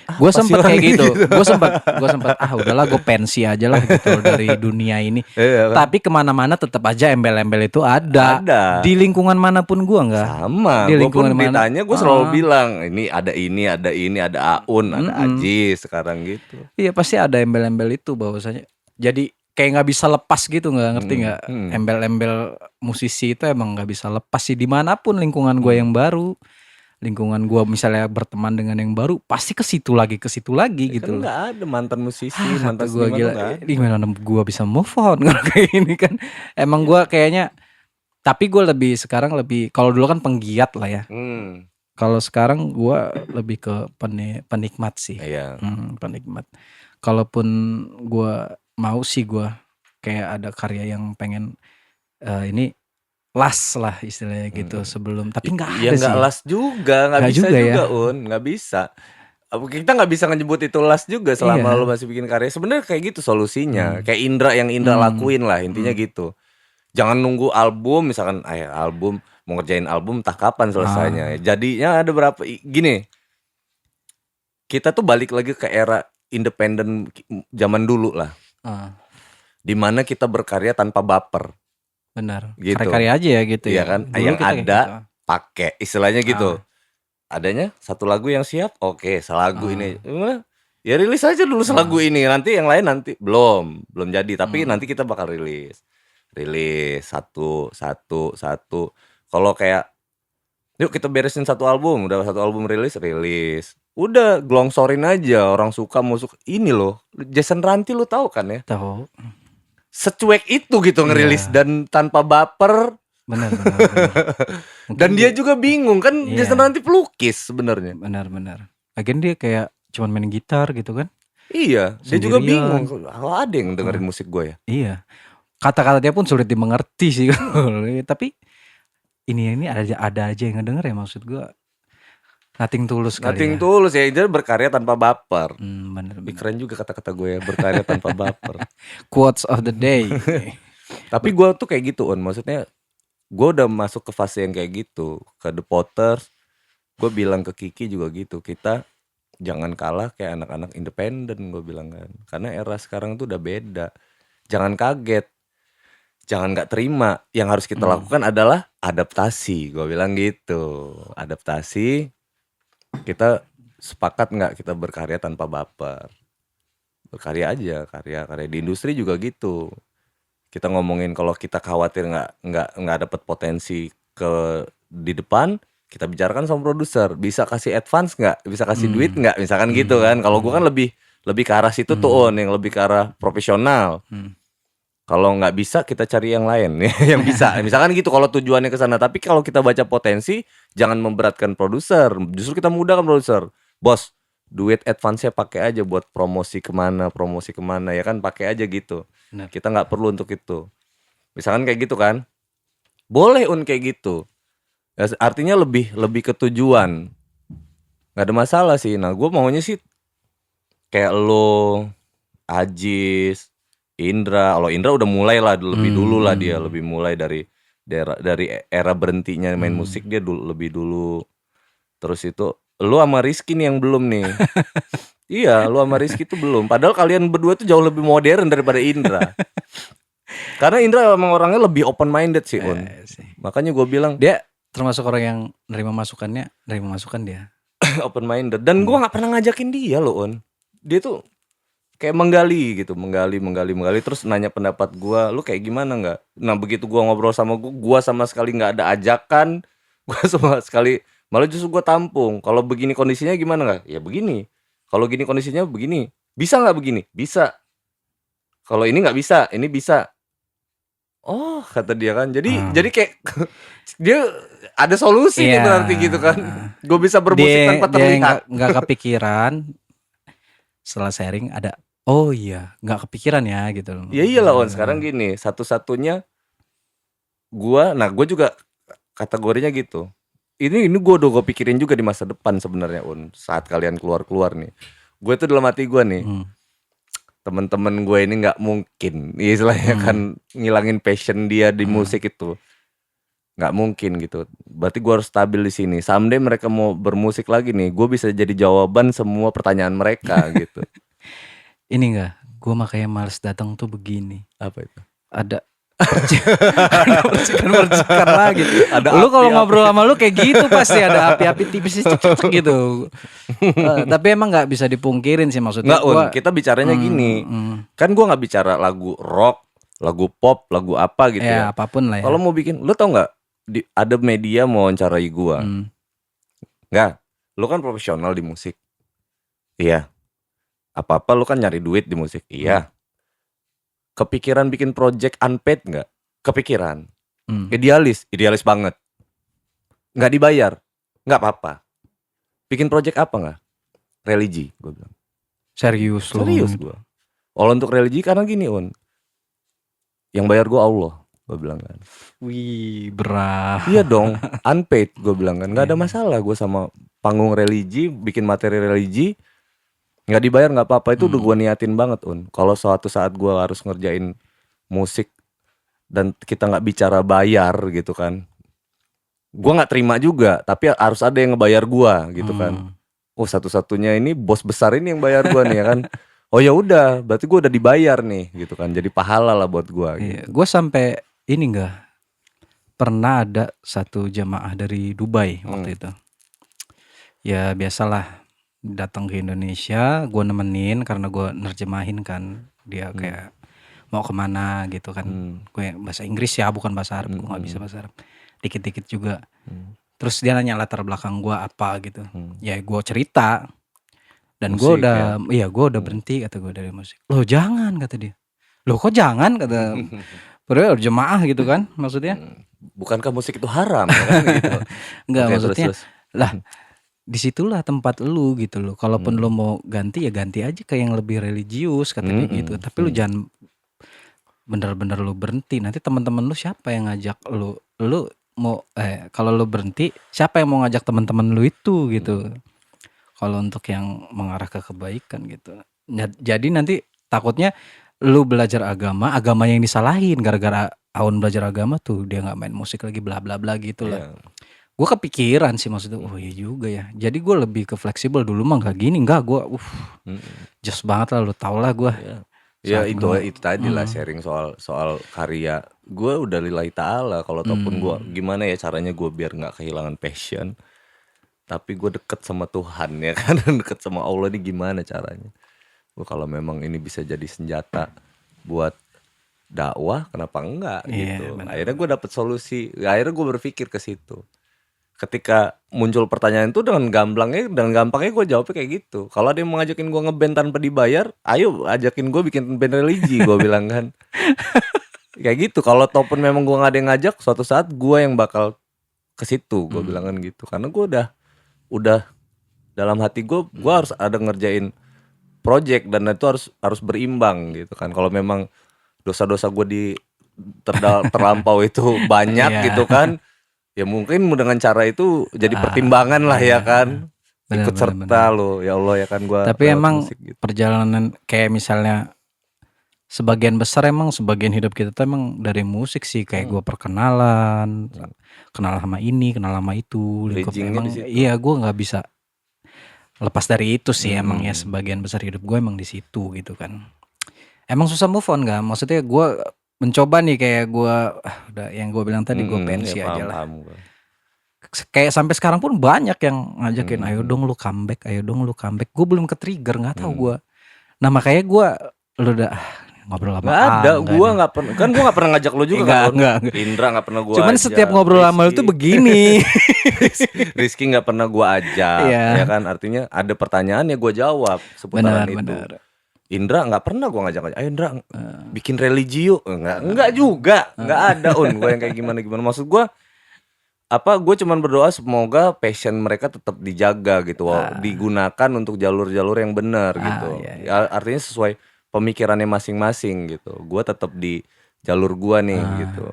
gue Apa sih sempet kayak orang gitu. gitu? Gue sempet udahlah gue pensi aja lah gitu dari dunia ini. Iya kan? Tapi kemana-mana tetap aja embel-embel itu ada. Ada. Di lingkungan manapun gue nggak. Sama, Di gue pun lingkungan mana? ditanya gue selalu bilang ini, ada Aun, ada Aji sekarang gitu. Iya pasti ada embel-embel itu bahwasanya. Jadi kayak nggak bisa lepas gitu, nggak ngerti nggak? Embel-embel musisi itu emang nggak bisa lepas sih dimanapun lingkungan gue yang baru. Lingkungan gue misalnya berteman dengan yang baru pasti ke situ lagi gitu Kan loh. nggak ada mantan musisi, Kata mantan gue seniman gila, tuh nggak ada. gimana gue bisa move on kalau kayak gini kan? Emang gue kayaknya, tapi gue sekarang lebih kalau dulu kan penggiat lah ya. Kalau sekarang gue lebih ke penikmat sih. Iya. Penikmat. Kalaupun gue mau sih gue kayak ada karya yang pengen ini last lah istilahnya gitu sebelum, tapi nggak ada sih. Nggak last juga, nggak bisa juga ya? Nggak bisa. Kita nggak bisa ngejebut itu last juga selama lu masih bikin karya. Sebenarnya kayak gitu solusinya. Kayak yang Indra lakuin lah intinya gitu. Jangan nunggu album, misalkan album mau ngerjain album entah kapan selesainya. Jadinya ada berapa gini. Kita tuh balik lagi ke era independen zaman dulu lah. Dimana kita berkarya tanpa baper. Benar. Gitu. Karya aja ya gitu ya. Iya kan? Yang ada gitu. Pakai istilahnya gitu. Adanya satu lagu yang siap, oke, selagu ini. Ya rilis aja dulu selagu ini, nanti yang lain nanti belum jadi, tapi nanti kita bakal rilis satu. Kalau kayak yuk kita beresin satu album, udah satu album rilis, udah glongsorin aja, orang suka mau suka. Ini loh, Jason Ranti lu tahu kan ya? Tahu. Secuek itu gitu ngerilis dan tanpa baper. Benar. Dan dia juga bingung kan, Jason Ranti pelukis sebenarnya. Benar. Lagian dia kayak cuman main gitar gitu kan? Iya, dia juga bingung. Kalau ada yang dengerin musik gue ya? Iya. Kata-kata dia pun sulit dimengerti sih. Tapi ini ada aja yang ngedenger ya, maksud gue. Nothing tulus kali ya. Nothing tulus ya, dia berkarya tanpa baper. Bener. Keren juga kata-kata gue ya, berkarya tanpa baper. Quotes of the day. Tapi gue tuh kayak gitu, maksudnya gue udah masuk ke fase yang kayak gitu. Ke The Potters, gue bilang ke Kiki juga gitu, kita jangan kalah kayak anak-anak independen, gue bilang kan. Karena era sekarang tuh udah beda. Jangan kaget, jangan gak terima. Yang harus kita lakukan adalah adaptasi, gue bilang gitu. Adaptasi. Kita sepakat nggak kita berkarya tanpa baper, berkarya aja, karya di industri juga gitu. Kita ngomongin kalau kita khawatir nggak dapet potensi di depan, kita bicarakan sama produser, bisa kasih advance nggak, bisa kasih duit nggak, misalkan gitu kan. Kalau gue kan lebih ke arah situ tuh yang lebih ke arah profesional. Kalau nggak bisa kita cari yang lain yang bisa, misalkan gitu kalau tujuannya ke sana. Tapi kalau kita baca potensi, jangan memberatkan produser, justru kita mudahkan produser. Bos, duit advance-nya pakai aja buat promosi kemana ya kan, pakai aja gitu. Benar. Kita nggak perlu untuk itu. Misalkan kayak gitu kan, boleh kayak gitu. Ya, artinya lebih ke tujuan, nggak ada masalah sih. Nah gue maunya sih kayak lo, Ajis, Indra. Kalau Indra udah mulai lah lebih dulu lah, dia lebih mulai dari era berhentinya main musik, dia lebih dulu. Terus itu lu sama Rizky nih yang belum nih. Iya, lu sama Rizky tuh belum. Padahal kalian berdua tuh jauh lebih modern daripada Indra. Karena Indra emang orangnya lebih open minded sih, makanya gue bilang dia termasuk orang yang nerima masukan dia. Open minded. Dan gue nggak pernah ngajakin dia loh, dia tuh kayak menggali terus nanya pendapat gue, lu kayak gimana nggak. Nah begitu gue ngobrol sama gue sama sekali nggak ada ajakan, gue sama sekali malah justru gue tampung. Kalau begini kondisinya gimana nggak, ya begini. Kalau gini kondisinya begini, bisa nggak begini, bisa. Kalau ini nggak bisa, ini bisa. Oh kata dia kan, jadi kayak dia ada solusi nih berarti gitu kan. Gue bisa bermusik tanpa terlihat. Nggak kepikiran. Setelah sharing ada, oh iya nggak kepikiran ya gitu loh. Ya iyalah sekarang gini, satu-satunya gue juga kategorinya gitu. Ini gue udah pikirin juga di masa depan sebenarnya, saat kalian keluar nih. Gue tuh dalam hati gue nih, temen-temen gue ini nggak mungkin istilahnya kan ngilangin passion dia di musik itu, nggak mungkin gitu. Berarti gue harus stabil di sini. Someday mereka mau bermusik lagi nih, gue bisa jadi jawaban semua pertanyaan mereka gitu. Ini enggak, gue makanya males datang tuh begini. Apa itu? Ada percikan lagi. Ada Lu kalau api-api. ngobrol sama lu kayak gitu pasti ada api-api tipis cek gitu. Tapi emang nggak bisa dipungkirin sih maksudnya. Nggak kita bicaranya gini. Kan gue nggak bicara lagu rock, lagu pop, lagu apa gitu Ya ya. apapun lah ya. Kalau mau bikin, lu tau nggak? Ada media mau wawancarai gue. Nggak, lu kan profesional di musik. Iya. Apa-apa lu kan nyari duit di musik. Iya. Kepikiran bikin project unpaid nggak? Kepikiran. Idealis banget. Nggak dibayar, nggak apa-apa. Bikin project apa nggak? Religi, gue bilang. Serius gue. Kalau untuk religi karena gini yang bayar gue Allah, gue bilang kan. Wih berat. Iya dong, unpaid gue bilang kan. Nggak ada masalah gue sama panggung religi, bikin materi religi. Nggak dibayar nggak apa-apa, itu udah gue niatin banget Kalau suatu saat gue harus ngerjain musik dan kita nggak bicara bayar gitu kan, gue nggak terima juga, tapi harus ada yang ngebayar gue gitu kan. Satu-satunya ini bos besar ini yang bayar gue nih ya kan. Ya udah, berarti gue udah dibayar nih gitu kan, jadi pahala lah buat gue. Iya, gue sampai ini enggak pernah ada satu jamaah dari Dubai waktu itu. Ya biasalah datang ke Indonesia, gue nemenin karena gue nerjemahin kan, dia kayak mau kemana gitu kan. Gue bahasa Inggris ya, bukan bahasa Arab, gue nggak bisa bahasa Arab, dikit-dikit juga. Terus dia nanya latar belakang gue apa gitu. Ya gue cerita dan gue udah gue udah berhenti kata gue dari musik. Loh jangan kata dia. Loh kok jangan kata. Padahal jemaah gitu kan maksudnya. Bukankah musik itu haram kan gitu. Enggak maksudnya terus. Lah disitulah tempat lu gitu loh. Kalaupun lu mau ganti ya ganti aja ke yang lebih religius kata dia gitu. Tapi lu jangan bener-bener lu berhenti. Nanti teman-teman lu siapa yang ngajak lu? Lu mau kalau lu berhenti siapa yang mau ngajak teman-teman lu itu gitu. Kalau untuk yang mengarah ke kebaikan gitu. Jadi nanti takutnya lu belajar agama yang disalahin gara-gara Aun belajar agama tuh dia nggak main musik lagi bla bla bla gitu lah. Gue kepikiran sih maksudnya, iya juga ya. Jadi gue lebih ke fleksibel dulu mah nggak gini, nggak gue, just banget lah, lu tau lah gue. Ya itu tadi lah sharing soal karya. Gue udah lillahi ta'ala. Kalau ataupun gue gimana ya caranya gue biar nggak kehilangan passion. Tapi gue deket sama Tuhan ya kan, deket sama Allah ini gimana caranya. Gue kalau memang ini bisa jadi senjata buat dakwah, kenapa enggak gitu. Akhirnya gue dapet solusi. Akhirnya gue berpikir ke situ. Ketika muncul pertanyaan itu dengan gampangnya gue jawabnya kayak gitu. Kalau ada yang mau ngajakin gue ngeband tanpa dibayar, ayo ajakin gue bikin band religi, gue bilang kan. Kayak gitu. Kalau ataupun memang gue nggak ada yang ngajak, suatu saat gue yang bakal ke situ, gue bilang kan gitu. Karena gue udah dalam hati gue harus ada ngerjain project dan itu harus berimbang gitu kan. Kalau memang dosa-dosa gue terlampau itu banyak gitu kan. Ya mungkin dengan cara itu jadi pertimbangan lah ya kan. Ikut serta lo ya Allah ya kan gua. Tapi emang gitu. Perjalanan kayak misalnya sebagian besar emang sebagian hidup kita tuh emang dari musik sih. Kayak gua perkenalan, kenal sama ini, kenal sama itu, lingkup emang. Iya gua nggak bisa lepas dari itu sih emang ya sebagian besar hidup gue emang di situ gitu kan. Emang susah move on gak? Maksudnya gue mencoba nih kayak gue udah yang gue bilang tadi gue pensi ya, aja lah. Kayak sampai sekarang pun banyak yang ngajakin ayo dong lu comeback, gue belum ke trigger nggak tahu gue. Nah makanya gue lu udah ngobrol sama nggak ada, gue nggak pernah kan, gue nggak pernah ngajak lu juga kan. Indra nggak pernah gue. Cuman setiap ngobrol sama lu tuh begini. Rizky nggak pernah gue ajak, ya kan, artinya ada pertanyaan ya gue jawab seputaran itu. Indra nggak pernah gue ngajak, ayo Indra bikin religi yuk, nggak juga, nggak ada gue yang kayak gimana. Maksud gue gue cuman berdoa semoga passion mereka tetap dijaga gitu, digunakan untuk jalur-jalur yang benar gitu. Ya, artinya sesuai pemikirannya masing-masing gitu. Gue tetap di jalur gue nih gitu.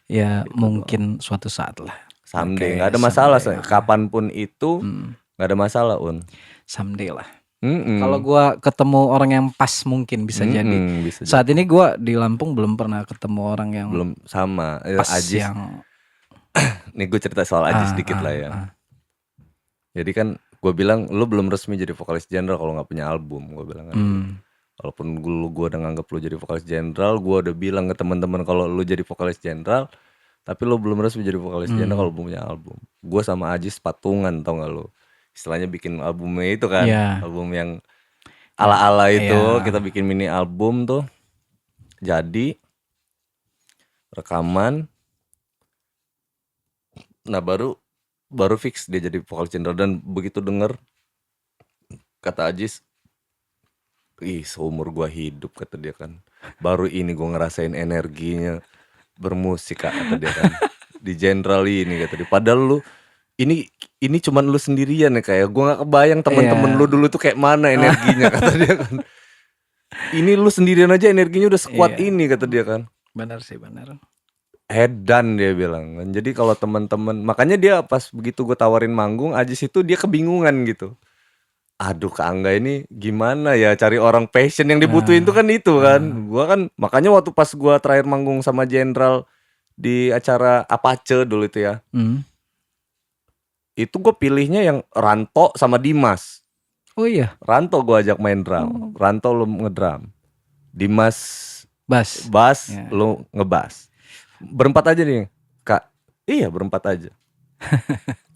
Ya gitu mungkin suatu saat lah. Someday nggak ada masalah, kapanpun itu nggak ada masalah Someday lah. Kalau gua ketemu orang yang pas mungkin bisa jadi. Bisa Saat ini gua di Lampung belum pernah ketemu orang yang belum sama. pas Ajis, yang nih gue cerita soal Ajis dikit lah ya. Jadi kan gue bilang lu belum resmi jadi vokalis jenderal kalau nggak punya album, gue bilang kan. Walaupun gue udah nganggap lu jadi vokalis jenderal, gue udah bilang ke teman-teman kalau lu jadi vokalis jenderal, tapi lu belum resmi jadi vokalis jenderal kalau belum punya album. Gue sama Ajis patungan, tau gak lu? Istilahnya bikin albumnya itu kan, album yang ala-ala itu, kita bikin mini album tuh. Jadi rekaman, nah baru fix dia jadi vokalis jenderal. Dan begitu denger kata Ajis, ih seumur gua hidup kata dia kan, baru ini gua ngerasain energinya bermusik kata dia kan di jenderal ini kata dia. Padahal lu ini cuman lu sendirian ya, kayak gua nggak kebayang teman-teman lu dulu tuh kayak mana energinya kata dia kan. Ini lu sendirian aja energinya udah sekuat ini kata dia kan. Benar sih, benar. Edan dia bilang kan. Jadi kalau teman-teman, makanya dia pas begitu gue tawarin manggung, Ajis itu dia kebingungan gitu. Aduh Kak Angga ini gimana ya cari orang passion yang dibutuhin tuh kan itu kan. Gua kan makanya waktu pas gua terakhir manggung sama Jenderal di acara Apache dulu itu ya. Itu gue pilihnya yang Ranto sama Dimas. Oh iya. Ranto gue ajak main drum. Ranto lu ngedrum. Dimas bass, lu ngebass. Berempat aja nih, Kak. Iya, berempat aja.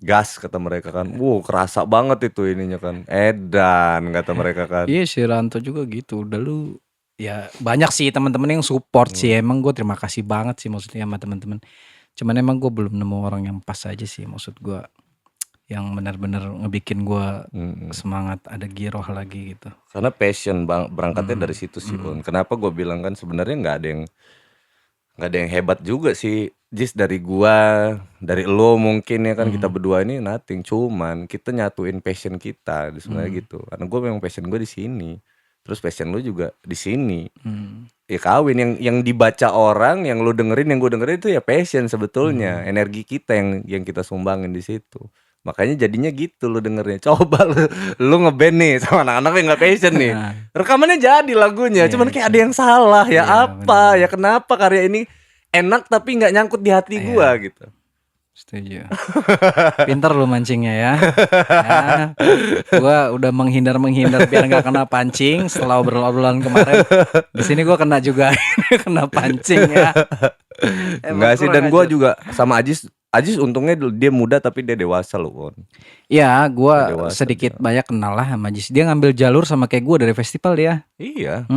Gas kata mereka kan. Wow, kerasa banget itu ininya kan. Edan kata mereka kan. Iya si Ranto juga gitu. Udah lu ya banyak sih teman-teman yang support sih. Emang gue terima kasih banget sih maksudnya sama teman-teman. Cuman emang gue belum nemu orang yang pas aja sih maksud gue. Yang benar-benar ngebikin gue semangat, ada giroh lagi gitu. Karena passion berangkatnya dari situ sih, Un. Kenapa gue bilang kan sebenarnya nggak ada yang hebat juga sih, Jis, dari gua, dari lo mungkin ya kan, kita berdua ini nothing, cuman kita nyatuin passion kita sebenarnya gitu. Karena gue memang passion gue di sini, terus passion lo juga di sini. Ya kawin, yang dibaca orang, yang lo dengerin, yang gue dengerin itu ya passion sebetulnya, energi kita yang kita sumbangin di situ. Makanya jadinya gitu lo dengernya. Coba lu ngeband nih sama anak-anak yang gak passion nih, rekamannya jadi lagunya, cuman kayak ada yang salah ya, apa ya, kenapa karya ini enak tapi gak nyangkut di hati gua gitu. Setuju. Pinter lu mancingnya ya. Gua udah menghindar biar gak kena pancing. Setelah obrolan kemarin, di sini gua kena juga kena pancing ya. Enggak sih, dan gua juga sama Ajis untungnya dia muda tapi dia dewasa loh, Kon. Iya, gue sedikit banyak kenal lah sama Ajis. Dia ngambil jalur sama kayak gue dari festival dia. Iya.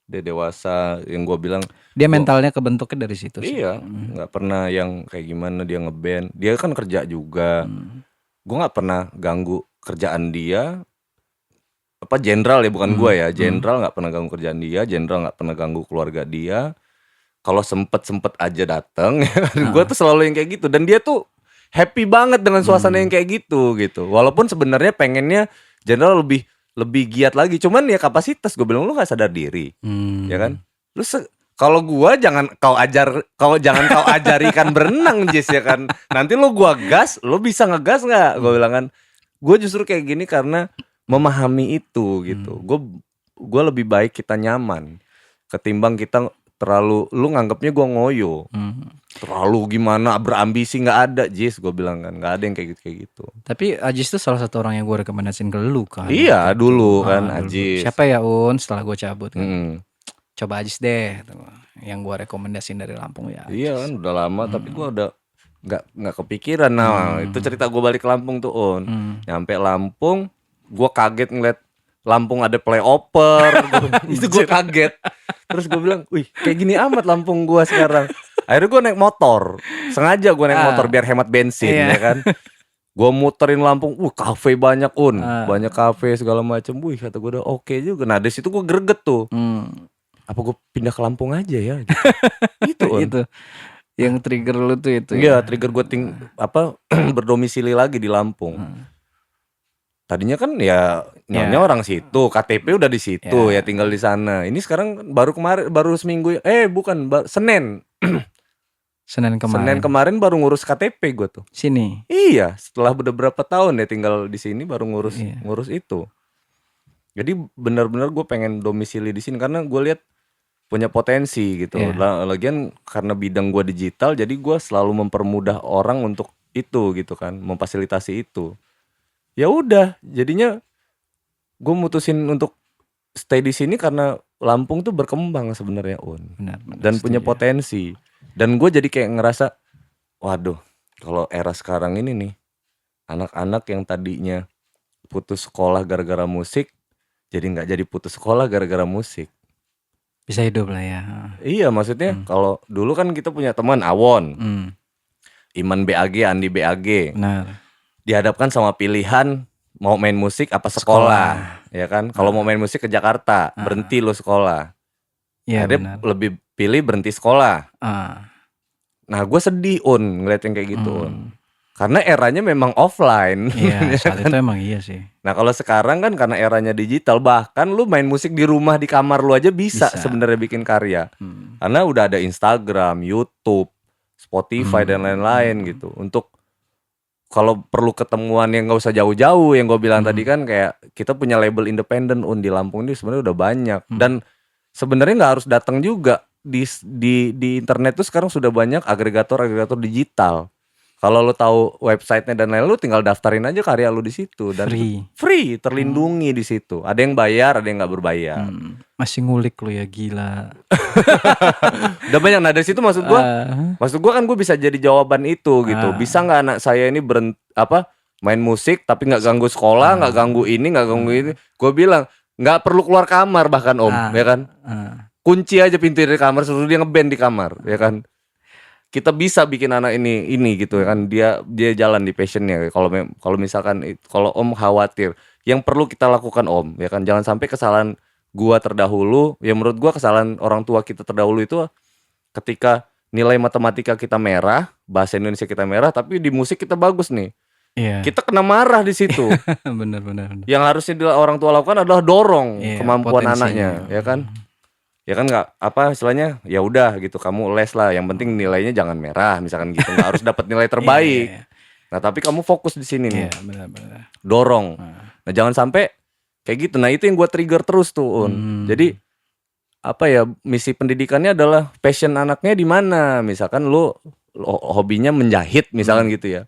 Dia dewasa, yang gue bilang. Dia mentalnya kebentuknya dari situ sih. Iya, nggak pernah yang kayak gimana dia ngeband. Dia kan kerja juga. Gue nggak pernah ganggu kerjaan dia. Apa Jenderal ya, bukan gue ya. Jenderal nggak pernah ganggu kerjaan dia. Jenderal nggak pernah ganggu keluarga dia. Kalau sempet aja dateng, gue tuh selalu yang kayak gitu. Dan dia tuh happy banget dengan suasana yang kayak gitu. Walaupun sebenarnya pengennya Jenderal lebih giat lagi. Cuman ya kapasitas, gue bilang lu nggak sadar diri, ya kan? Lu kalau gue jangan kau ajari ikan berenang, Jis, ya kan? Nanti lu gua gas, lu bisa ngegas nggak? Gue bilang kan, gue justru kayak gini karena memahami itu gitu. Gue lebih baik kita nyaman ketimbang kita terlalu, lu nganggapnya gue ngoyo, terlalu gimana berambisi, nggak ada, Jis, gue bilang kan, nggak ada yang kayak gitu. Tapi Ajis tuh salah satu orang yang gue rekomendasiin ke lu kan. Iya dulu kan Ajis. Siapa ya Un setelah gue cabut kan. Coba Ajis deh, yang gue rekomendasiin dari Lampung ya Ajis. Iya kan udah lama tapi gue udah nggak kepikiran. Nah itu cerita gue balik ke Lampung tuh, Un. Nyampe Lampung, gue kaget ngeliat Lampung ada playoper. Itu gue kaget. Terus gue bilang, wih kayak gini amat Lampung gue sekarang. Akhirnya gue naik motor. Sengaja gue naik motor biar hemat bensin, ya kan. Gue muterin Lampung, kafe banyak, Un. Banyak kafe segala macam. Wih kata gue udah oke juga. Nah dari situ gue greget tuh. Apa gue pindah ke Lampung aja ya? Gitu, Un. Itu yang trigger lu tuh itu. Iya, trigger gue berdomisili lagi di Lampung. Tadinya kan ya nyonya orang situ, KTP udah di situ, ya tinggal di sana. Ini sekarang baru seminggu, Senin kemarin baru ngurus KTP gue tuh. Sini. Iya, setelah udah berapa tahun ya tinggal di sini baru ngurus itu. Jadi benar-benar gue pengen domisili di sini karena gue lihat punya potensi gitu. Iya. Lagian karena bidang gue digital, jadi gue selalu mempermudah orang untuk itu gitu kan, memfasilitasi itu. Ya udah, jadinya gue mutusin untuk stay di sini karena Lampung tuh berkembang sebenarnya Benar dan punya setuju. potensi. Dan gue jadi kayak ngerasa, waduh, kalau era sekarang ini nih, anak-anak yang tadinya putus sekolah gara-gara musik, jadi nggak jadi putus sekolah gara-gara musik. Bisa hidup lah ya. Iya, maksudnya kalau dulu kan kita punya teman Awon, Iman BAG, Andi BAG, Benar. dihadapkan sama pilihan mau main musik apa sekolah, ya kan? Kalau mau main musik ke Jakarta, berhenti lo sekolah. Iya Akhirnya benar. lebih pilih berhenti sekolah. Ah, Nah, gue sedih ngeliat yang kayak gitu karena eranya memang offline. iya saat itu emang iya sih. Nah, kalau sekarang kan karena eranya digital, bahkan lu main musik di rumah di kamar lu aja bisa Bisa. sebenarnya bikin karya. Karena udah ada Instagram, YouTube, Spotify dan lain-lain gitu. Untuk kalau perlu ketemuan yang nggak usah jauh-jauh, yang gue bilang tadi kan kayak kita punya label independen di Lampung ini sebenarnya udah banyak. Dan sebenarnya nggak harus datang juga di internet tuh sekarang sudah banyak agregator digital. Kalau lo tahu websitenya dan lain, lo tinggal daftarin aja karya lo di situ dan free, terlindungi di situ. Ada yang bayar, ada yang nggak berbayar. Masih ngulik lo ya, gila. Udah banyak. Nah dari situ maksud gua kan gue bisa jadi jawaban itu gitu. Bisa nggak anak saya ini main musik tapi nggak ganggu sekolah, nggak ganggu ini, nggak ganggu ini. Gue bilang nggak perlu keluar kamar bahkan ya kan. Kunci aja pintu dari kamar, suruh dia ngeband di kamar, ya kan. Kita bisa bikin anak ini gitu ya kan, dia jalan di passionnya. Kalau misalkan kalau Om khawatir, yang perlu kita lakukan Om ya kan, jangan sampai kesalahan gua terdahulu. Ya menurut gua kesalahan orang tua kita terdahulu itu ketika nilai matematika kita merah, bahasa Indonesia kita merah, tapi di musik kita bagus nih. Iya. Kita kena marah di situ. Benar. Yang harusnya orang tua lakukan adalah dorong kemampuan potensinya. anaknya, ya kan. Ya kan nggak istilahnya, ya udah gitu, kamu les lah, yang penting nilainya jangan merah misalkan gitu, nggak harus dapat nilai terbaik. Nah tapi kamu fokus di sini nih, Benar. dorong. Nah jangan sampai kayak gitu. Nah itu yang gue trigger terus tuh Jadi misi pendidikannya adalah passion anaknya di mana. Misalkan lu hobinya menjahit misalkan gitu ya,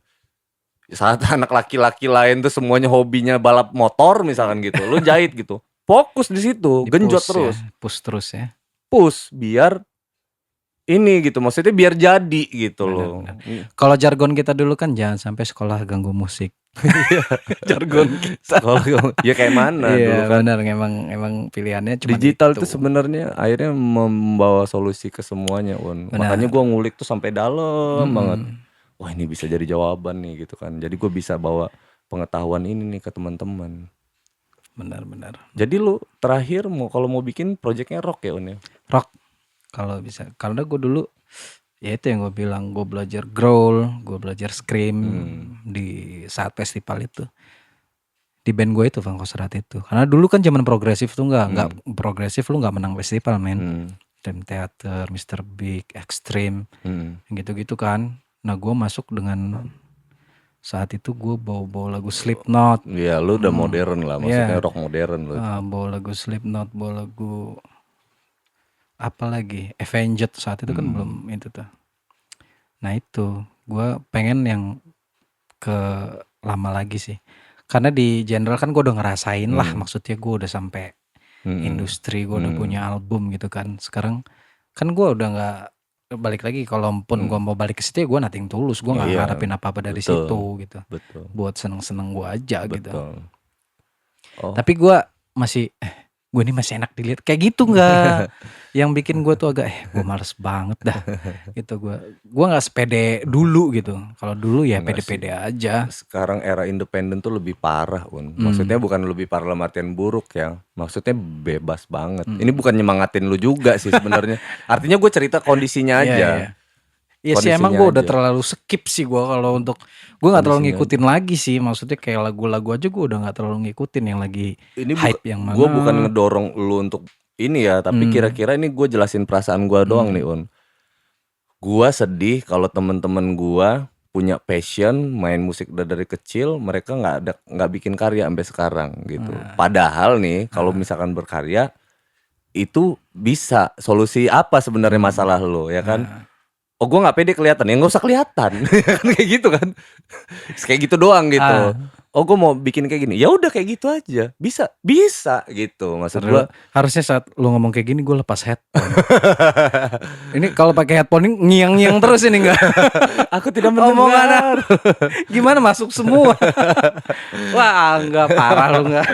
saat anak laki-laki lain tuh semuanya hobinya balap motor misalkan gitu, lu jahit gitu. Fokus di situ, genjot terus. Push terus ya. Push biar ini gitu, maksudnya biar jadi gitu loh. Kalau jargon kita dulu kan jangan sampai sekolah ganggu musik. Jargon kita. Ya kayak mana dulu kan. Benar, emang pilihannya cuma digital itu sebenarnya akhirnya membawa solusi ke semuanya Makanya gue ngulik tuh sampai dalam banget. Wah ini bisa jadi jawaban nih gitu kan. Jadi gue bisa bawa pengetahuan ini nih ke teman-teman. Benar. Jadi lu terakhir kalau mau bikin projectnya rock ya ya? Rock kalau bisa. Karena gue dulu ya itu yang gue bilang, gue belajar growl, gue belajar scream di saat festival itu. Di band gue itu Fangkosrat itu. Karena dulu kan zaman progresif tuh nggak progresif, lu nggak menang festival men. Dream Theater, Mr. Big, Extreme, gitu-gitu kan. Nah gue masuk dengan saat itu gue bawa lagu Slipknot. Iya, lu udah modern lah, maksudnya rock modern lu. Bawa lagu Slipknot, bawa lagu apa lagi? Avenged saat itu kan belum itu tuh. Nah itu gue pengen yang ke lama lagi sih. Karena di general kan gue udah ngerasain lah, maksudnya gue udah sampai industri, gue udah punya album gitu kan. Sekarang kan gue udah nggak balik lagi, kalaupun gue mau balik ke situ ya gue nothing tulus, gue nggak ngarepin apa-apa dari situ gitu. Betul. Buat seneng-seneng gue aja gitu. Oh. Tapi gue masih gue ini masih enak dilihat kayak gitu nggak? Yang bikin gue tuh agak gue males banget dah gitu. Gue nggak sepede dulu gitu. Kalau dulu ya pede-pede aja. Sekarang era independen tuh lebih parah Maksudnya bukan lebih parah dalam artian buruk ya, maksudnya bebas banget. Ini bukan nyemangatin lu juga sih sebenarnya. Artinya gue cerita kondisinya aja. Iya sih, emang gue udah terlalu skip sih gue kalau untuk gue nggak terlalu ngikutin lagi sih, maksudnya kayak lagu-lagu aja gue udah nggak terlalu ngikutin yang lagi ini hype yang mana. Gue bukan ngedorong lu untuk ini ya, tapi kira-kira ini gue jelasin perasaan gue doang nih Gue sedih kalau temen-temen gue punya passion main musik dari kecil, mereka nggak bikin karya sampai sekarang gitu. Padahal nih kalau misalkan berkarya itu bisa solusi apa sebenarnya masalah lo ya kan? Oh gue nggak pede kelihatan, ya nggak usah kelihatan, kan kayak gitu kan, kayak gitu doang gitu. Oh gue mau bikin kayak gini, ya udah kayak gitu aja, bisa gitu. Maksud gue harusnya saat lu ngomong kayak gini gue lepas headphone. Ini kalau pakai headphone ini ngiang-ngiang terus ini enggak? aku tidak Omongan mendengar. gimana masuk semua? Wah enggak, parah lu enggak.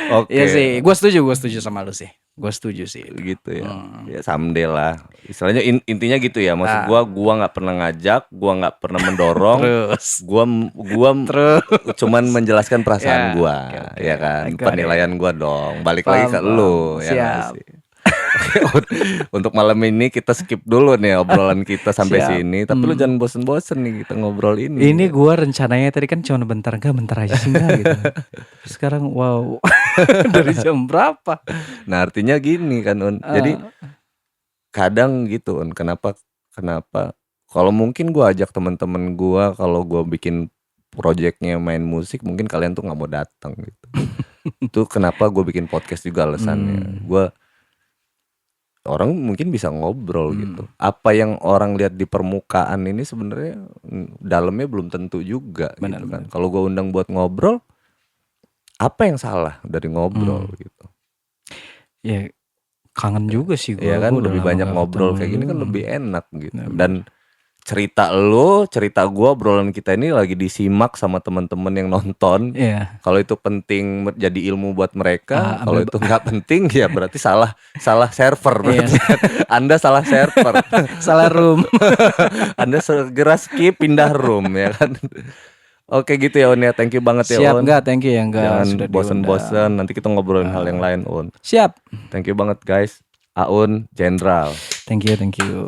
Oke. Iya sih, gue setuju sama lu sih. Gue setuju sih. Gitu ya. Ya someday lah. Istilahnya intinya gitu ya. Maksud gua nggak pernah ngajak, gua nggak pernah mendorong. Terus Gua cuman menjelaskan perasaan Ya, gua, oke. ya kan. I got it. Penilaian gua dong. Balik lagi ke Paham. lu ya nggak Siap. sih? Oke, untuk malam ini kita skip dulu nih obrolan kita sampai Siap. sini. Tapi lu jangan bosen-bosen nih kita ngobrol ini. Ini gue rencananya tadi kan cuma bentar aja sih enggak gitu. Terus sekarang wow. Dari jam berapa? Nah, artinya gini kan, Un. Jadi kadang gitu, Un. Kenapa kalau mungkin gua ajak teman-teman gua, kalau gua bikin projectnya main musik, mungkin kalian tuh nggak mau datang gitu. Itu kenapa gue bikin podcast juga alasannya. Orang mungkin bisa ngobrol gitu. Apa yang orang lihat di permukaan ini sebenarnya dalamnya belum tentu juga gitu kan. Kalau gue undang buat ngobrol, apa yang salah dari ngobrol gitu. Ya kangen juga sih gue. Ya kan lebih banyak ngobrol kayak gini kan lebih enak gitu. Dan cerita gue, obrolan kita ini lagi disimak sama teman-teman yang nonton. Iya. Kalau itu penting jadi ilmu buat mereka, kalau itu nggak penting ya berarti salah server berarti. Anda salah server. Salah room. Anda segera skip, pindah room ya kan. Oke gitu ya Un ya, thank you banget ya Siap, Un. enggak, thank you ya enggak. Jangan sudah bosen-bosen, nanti kita ngobrolin hal yang lain Un. Siap. Thank you banget guys. Aun Jenderal. Thank you.